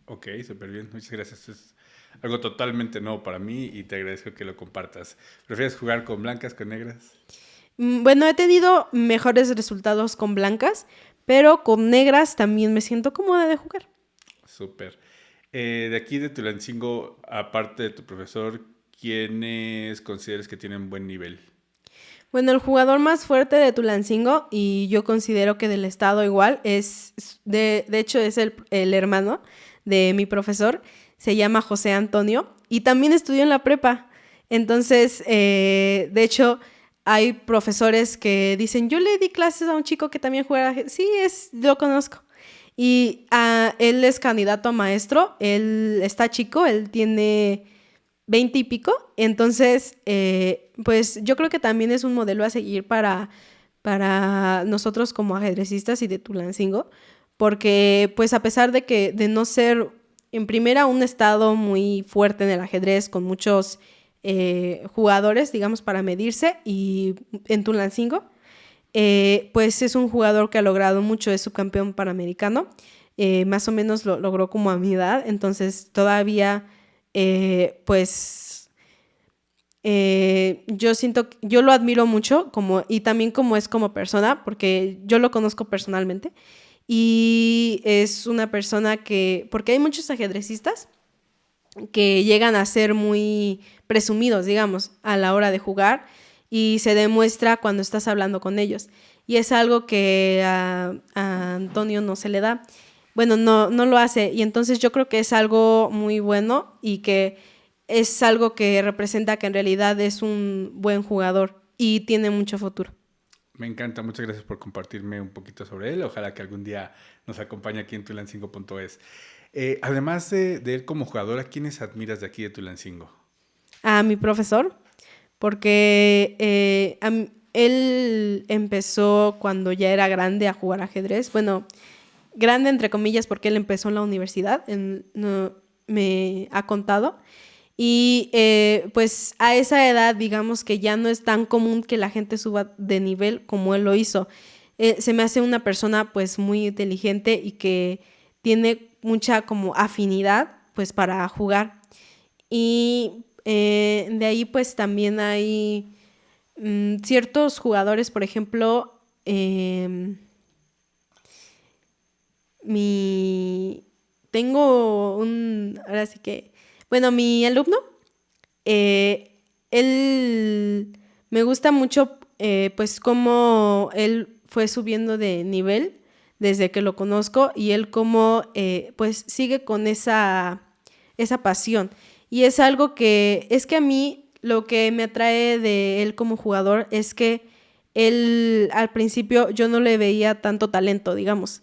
Ok, súper bien. Muchas gracias. Es algo totalmente nuevo para mí y te agradezco que lo compartas. ¿Prefieres jugar con blancas, con negras? Bueno, he tenido mejores resultados con blancas, pero con negras también me siento cómoda de jugar. Súper. De aquí de Tulancingo, aparte de tu profesor, ¿quiénes consideras que tienen buen nivel? Bueno, el jugador más fuerte de Tulancingo, y yo considero que del estado igual, de hecho es el hermano de mi profesor, se llama José Antonio, y también estudió en la prepa. Entonces, de hecho, hay profesores que dicen, yo le di clases a un chico que también juega, sí, lo conozco. Y él es candidato a maestro, él está chico, él tiene 20 y pico, entonces pues yo creo que también es un modelo a seguir para nosotros como ajedrecistas y de Tulancingo, porque pues a pesar de no ser en primera un estado muy fuerte en el ajedrez con muchos jugadores, digamos, para medirse, y en Tulancingo, pues es un jugador que ha logrado mucho, es subcampeón panamericano, más o menos lo logró como a mi edad, entonces todavía pues yo siento, yo lo admiro mucho y también como es como persona, porque yo lo conozco personalmente y es una persona porque hay muchos ajedrecistas que llegan a ser muy presumidos, digamos, a la hora de jugar y se demuestra cuando estás hablando con ellos. Y es algo que a Antonio no se le da. Bueno, no lo hace. Y entonces yo creo que es algo muy bueno y que es algo que representa que en realidad es un buen jugador y tiene mucho futuro. Me encanta, muchas gracias por compartirme un poquito sobre él. Ojalá que algún día nos acompañe aquí en Tulancingo.es. Además de él como jugador, ¿a quiénes admiras de aquí de Tulancingo? A mi profesor, porque él empezó cuando ya era grande a jugar ajedrez. Bueno, grande entre comillas porque él empezó en la universidad, no, me ha contado. Y pues a esa edad, digamos que ya no es tan común que la gente suba de nivel como él lo hizo. Se me hace una persona pues muy inteligente y que tiene mucha como afinidad pues para jugar. Y de ahí pues también hay ciertos jugadores, por ejemplo, mi... Tengo ahora sí que, bueno, mi alumno, él me gusta mucho pues cómo él fue subiendo de nivel desde que lo conozco y él cómo pues sigue con esa pasión. Y es algo es que a mí lo que me atrae de él como jugador es que él al principio yo no le veía tanto talento, digamos,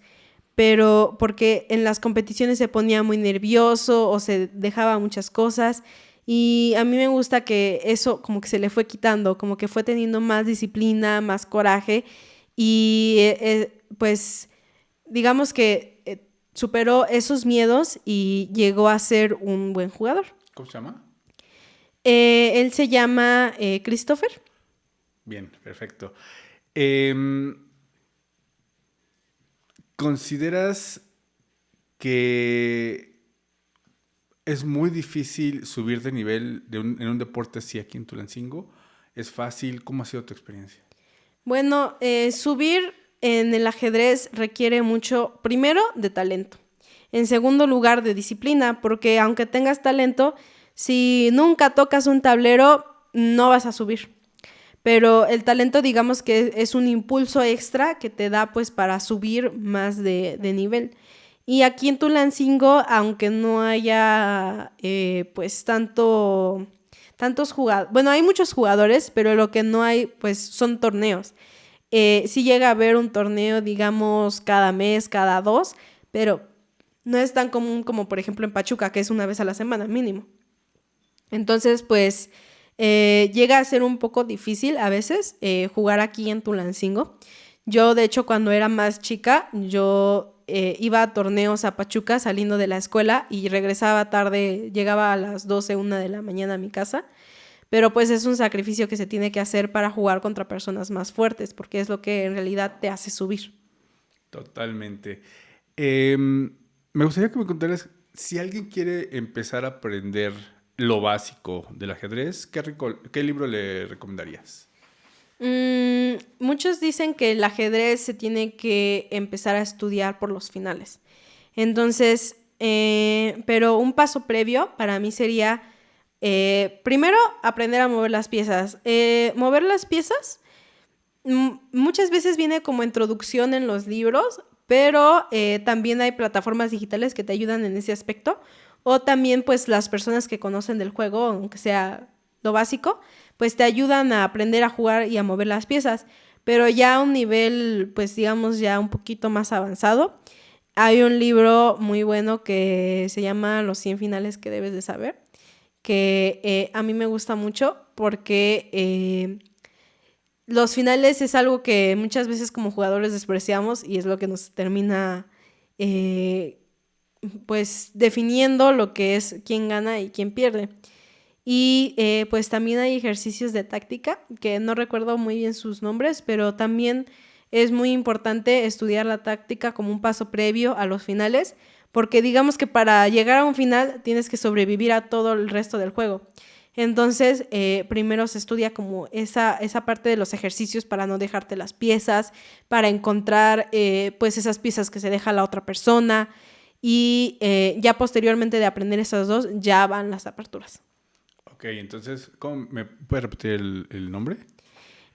pero porque en las competiciones se ponía muy nervioso o se dejaba muchas cosas y a mí me gusta que eso como que se le fue quitando, como que fue teniendo más disciplina, más coraje y pues digamos que superó esos miedos y llegó a ser un buen jugador. ¿Cómo se llama? Él se llama Christopher. Bien, perfecto. ¿Consideras que es muy difícil subir de nivel en un deporte así aquí en Tulancingo? ¿Es fácil? ¿Cómo ha sido tu experiencia? Bueno, subir en el ajedrez requiere mucho, primero, de talento. En segundo lugar, de disciplina, porque aunque tengas talento, si nunca tocas un tablero, no vas a subir. Pero el talento, digamos que es un impulso extra que te da pues para subir más de nivel. Y aquí en Tulancingo, aunque no haya pues tantos jugadores, bueno, hay muchos jugadores, pero lo que no hay pues son torneos. Sí llega a haber un torneo, digamos, cada mes, cada dos, pero no es tan común como por ejemplo en Pachuca, que es una vez a la semana mínimo. Entonces, pues llega a ser un poco difícil a veces jugar aquí en Tulancingo. Yo, de hecho, cuando era más chica, yo iba a torneos a Pachuca saliendo de la escuela y regresaba tarde, llegaba a las 12, 1 de la mañana a mi casa. Pero pues es un sacrificio que se tiene que hacer para jugar contra personas más fuertes, porque es lo que en realidad te hace subir. Totalmente. Me gustaría que me contaras, si alguien quiere empezar a aprender lo básico del ajedrez, ¿qué libro le recomendarías? Muchos dicen que el ajedrez se tiene que empezar a estudiar por los finales. Entonces, pero un paso previo para mí sería, primero, aprender a mover las piezas. Mover las piezas muchas veces viene como introducción en los libros, pero también hay plataformas digitales que te ayudan en ese aspecto. O también, pues, las personas que conocen del juego, aunque sea lo básico, pues te ayudan a aprender a jugar y a mover las piezas. Pero ya a un nivel, pues, digamos, ya un poquito más avanzado, hay un libro muy bueno que se llama Los 100 finales que debes de saber, que a mí me gusta mucho porque los finales es algo que muchas veces como jugadores despreciamos y es lo que nos termina pues definiendo lo que es quién gana y quién pierde. Y pues también hay ejercicios de táctica, que no recuerdo muy bien sus nombres, pero también es muy importante estudiar la táctica como un paso previo a los finales, porque digamos que para llegar a un final tienes que sobrevivir a todo el resto del juego. Entonces, primero se estudia como esa parte de los ejercicios para no dejarte las piezas, para encontrar pues esas piezas que se deja la otra persona y ya posteriormente de aprender esas dos, ya van las aperturas. Ok, entonces, ¿cómo me puedes repetir el nombre?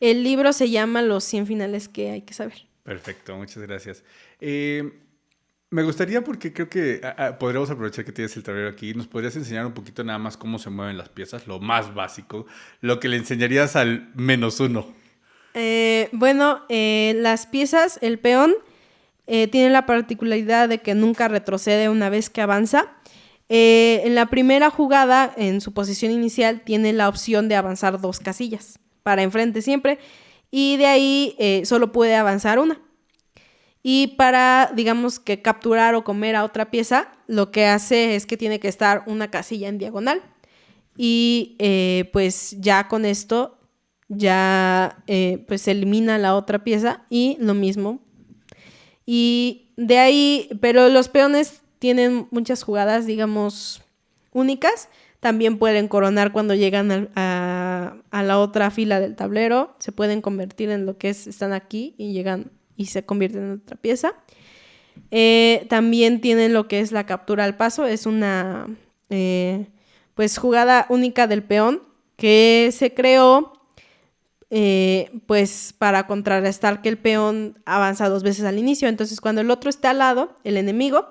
El libro se llama Los 100 finales que hay que saber. Perfecto, muchas gracias. Me gustaría, porque creo que podríamos aprovechar que tienes el tablero aquí, nos podrías enseñar un poquito nada más cómo se mueven las piezas, lo más básico, lo que le enseñarías al -1. Bueno, las piezas, el peón, tiene la particularidad de que nunca retrocede una vez que avanza. En la primera jugada, en su posición inicial, tiene la opción de avanzar 2 casillas para enfrente siempre, y de ahí solo puede avanzar una. Y para, digamos, que capturar o comer a otra pieza, lo que hace es que tiene que estar una casilla en diagonal. Y pues ya con esto, ya pues se elimina la otra pieza y lo mismo. Y de ahí, pero los peones tienen muchas jugadas, digamos, únicas. También pueden coronar cuando llegan a la otra fila del tablero. Se pueden convertir en lo que es, están aquí y llegan y se convierten en otra pieza. También tienen lo que es la captura al paso. Es una pues jugada única del peón que se creó pues para contrarrestar que el peón avanza 2 veces al inicio. Entonces cuando el otro está al lado, el enemigo,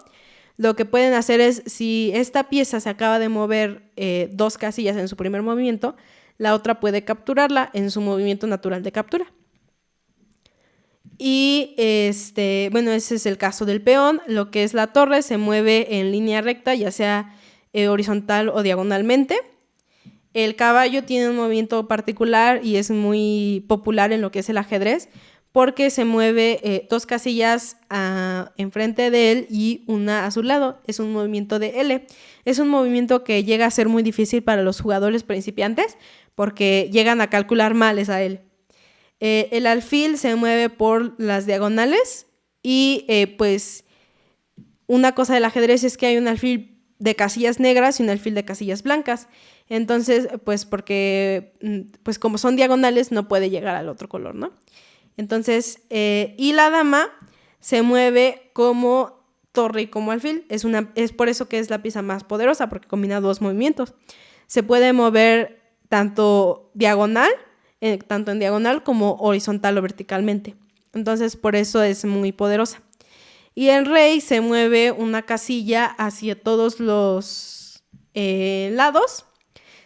lo que pueden hacer es, si esta pieza se acaba de mover 2 casillas en su primer movimiento, la otra puede capturarla en su movimiento natural de captura. Y bueno, ese es el caso del peón. Lo que es la torre se mueve en línea recta, ya sea horizontal o diagonalmente. El caballo tiene un movimiento particular y es muy popular en lo que es el ajedrez, porque se mueve 2 casillas enfrente de él y una a su lado. Es un movimiento de L. Es un movimiento que llega a ser muy difícil para los jugadores principiantes porque llegan a calcular mal esa L. El alfil se mueve por las diagonales y pues una cosa del ajedrez es que hay un alfil de casillas negras y un alfil de casillas blancas. Entonces, pues porque pues como son diagonales no puede llegar al otro color, ¿no? Entonces, y la dama se mueve como torre y como alfil. Es por eso que es la pieza más poderosa, porque combina 2 movimientos. Se puede mover tanto en diagonal como horizontal o verticalmente. Entonces, por eso es muy poderosa. Y el rey se mueve una casilla hacia todos los lados,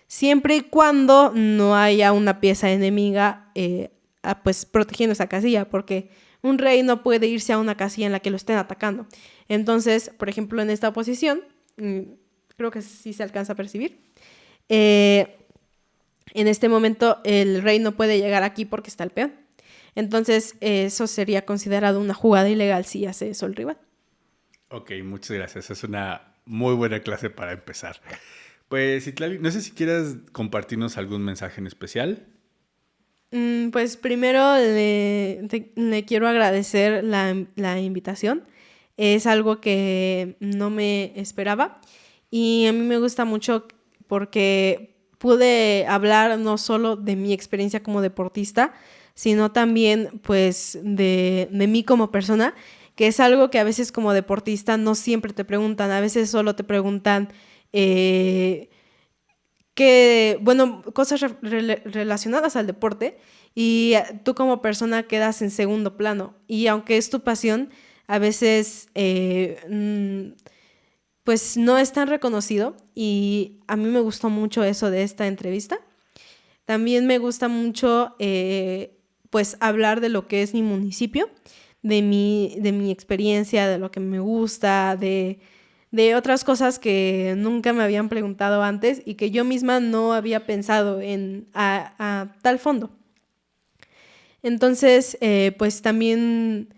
siempre y cuando no haya una pieza enemiga pues protegiendo esa casilla, porque un rey no puede irse a una casilla en la que lo estén atacando. Entonces, por ejemplo, en esta posición, creo que sí se alcanza a percibir, en este momento el rey no puede llegar aquí porque está el peón. Entonces, eso sería considerado una jugada ilegal si hace eso el rival. Ok, muchas gracias. Es una muy buena clase para empezar. Pues, Citlali, no sé si quieras compartirnos algún mensaje en especial. Pues primero le quiero agradecer la invitación. Es algo que no me esperaba y a mí me gusta mucho porque pude hablar no solo de mi experiencia como deportista, sino también pues de mí como persona, que es algo que a veces como deportista no siempre te preguntan, a veces solo te preguntan cosas relacionadas al deporte y tú como persona quedas en segundo plano. Y aunque es tu pasión, a veces pues no es tan reconocido y a mí me gustó mucho eso de esta entrevista. También me gusta mucho pues hablar de lo que es mi municipio, de mi experiencia, de lo que me gusta, de otras cosas que nunca me habían preguntado antes y que yo misma no había pensado a tal fondo. Entonces, pues también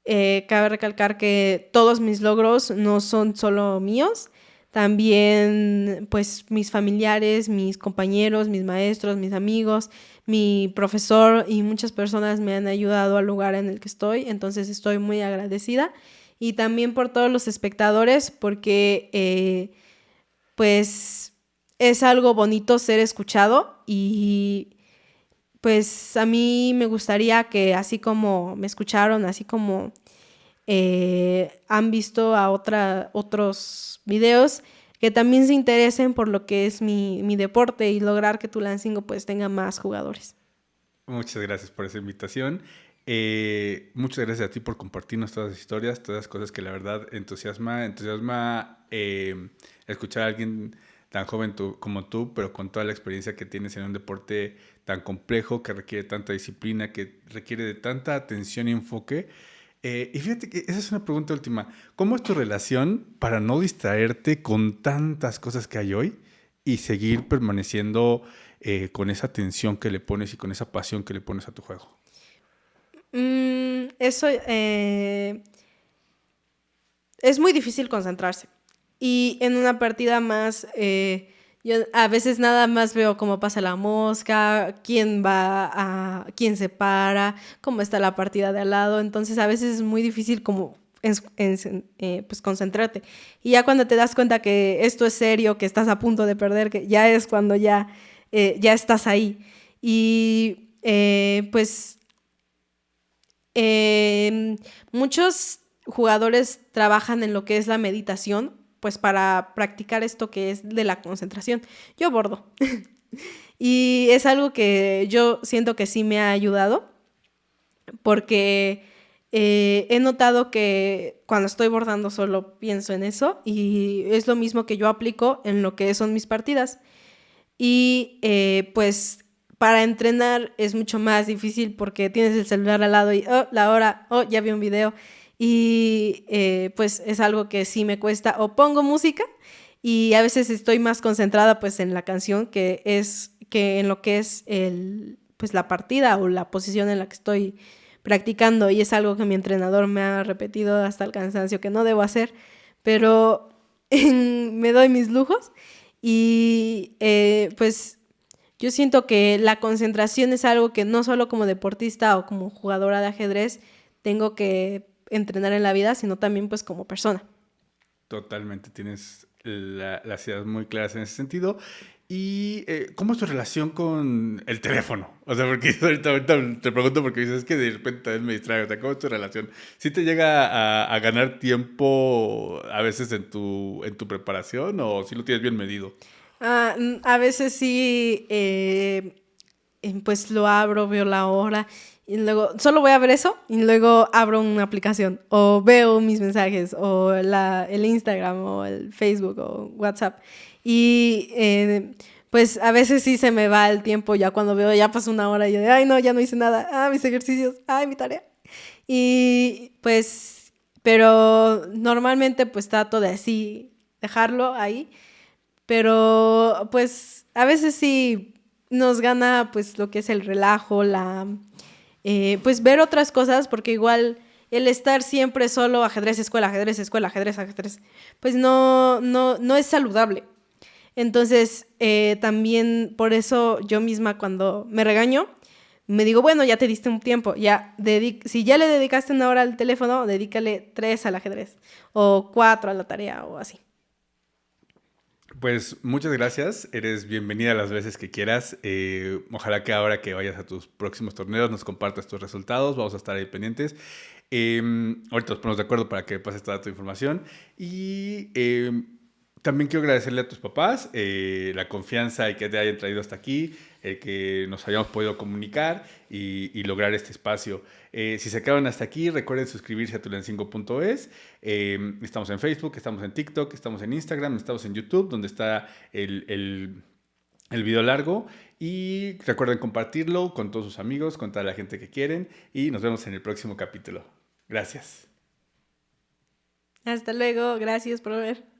cabe recalcar que todos mis logros no son solo míos, también pues mis familiares, mis compañeros, mis maestros, mis amigos, mi profesor y muchas personas me han ayudado al lugar en el que estoy, entonces estoy muy agradecida. Y también por todos los espectadores, porque pues es algo bonito ser escuchado y pues a mí me gustaría que así como me escucharon, así como han visto a otros videos, que también se interesen por lo que es mi deporte y lograr que Tulancingo pues tenga más jugadores. Muchas gracias por esa invitación. Muchas gracias a ti por compartirnos todas las historias, todas las cosas que la verdad entusiasma escuchar a alguien tan joven como tú, pero con toda la experiencia que tienes en un deporte tan complejo, que requiere tanta disciplina, que requiere de tanta atención y enfoque. Y fíjate que esa es una pregunta última. ¿Cómo es tu relación para no distraerte con tantas cosas que hay hoy y seguir permaneciendo con esa atención que le pones y con esa pasión que le pones a tu juego? Eso es muy difícil concentrarse. Y en una partida más, yo a veces nada más veo cómo pasa la mosca, quién se para, cómo está la partida de al lado. Entonces a veces es muy difícil como pues concentrarte. Y ya cuando te das cuenta que esto es serio, que estás a punto de perder, que ya es cuando ya estás ahí. Y pues muchos jugadores trabajan en lo que es la meditación, pues para practicar esto que es de la concentración. Yo bordo. Y es algo que yo siento que sí me ha ayudado, porque he notado que cuando estoy bordando solo pienso en eso y es lo mismo que yo aplico en lo que son mis partidas. Y pues para entrenar es mucho más difícil porque tienes el celular al lado y la hora, ya vi un video. Y pues es algo que sí me cuesta. O pongo música y a veces estoy más concentrada pues en la canción que en lo que es pues la partida o la posición en la que estoy practicando. Y es algo que mi entrenador me ha repetido hasta el cansancio que no debo hacer. Pero me doy mis lujos. Y pues yo siento que la concentración es algo que no solo como deportista o como jugadora de ajedrez tengo que entrenar en la vida, sino también pues como persona. Totalmente, tienes las ideas muy claras en ese sentido. ¿Y cómo es tu relación con el teléfono? O sea, porque ahorita te pregunto porque dices que de repente también me distraigo. O sea, ¿cómo es tu relación? ¿Sí te llega a ganar tiempo a veces en tu preparación o sí lo tienes bien medido? A veces sí, pues lo abro, veo la hora y luego solo voy a ver eso y luego abro una aplicación o veo mis mensajes o el Instagram o el Facebook o WhatsApp y pues a veces sí se me va el tiempo ya cuando veo ya pasó una hora y yo de ay no, ya no hice nada, mis ejercicios, mi tarea y pues pero normalmente pues trato de así dejarlo ahí, pero pues a veces sí nos gana pues lo que es el relajo, pues ver otras cosas, porque igual el estar siempre solo ajedrez, escuela, ajedrez, ajedrez, pues no es saludable. Entonces también por eso yo misma cuando me regaño, me digo, bueno, ya te diste un tiempo, si ya le dedicaste una hora al teléfono, dedícale 3 al ajedrez o 4 a la tarea o así. Pues muchas gracias, eres bienvenida las veces que quieras. Ojalá que ahora que vayas a tus próximos torneos nos compartas tus resultados, vamos a estar ahí pendientes. Ahorita nos ponemos de acuerdo para que pases toda tu información. Y también quiero agradecerle a tus papás la confianza y que te hayan traído hasta aquí, que nos hayamos podido comunicar y lograr este espacio. Si se quedaron hasta aquí, recuerden suscribirse a tulancingo.es. Estamos en Facebook, estamos en TikTok, estamos en Instagram, estamos en YouTube, donde está el video largo. Y recuerden compartirlo con todos sus amigos, con toda la gente que quieren. Y nos vemos en el próximo capítulo. Gracias. Hasta luego, gracias por ver.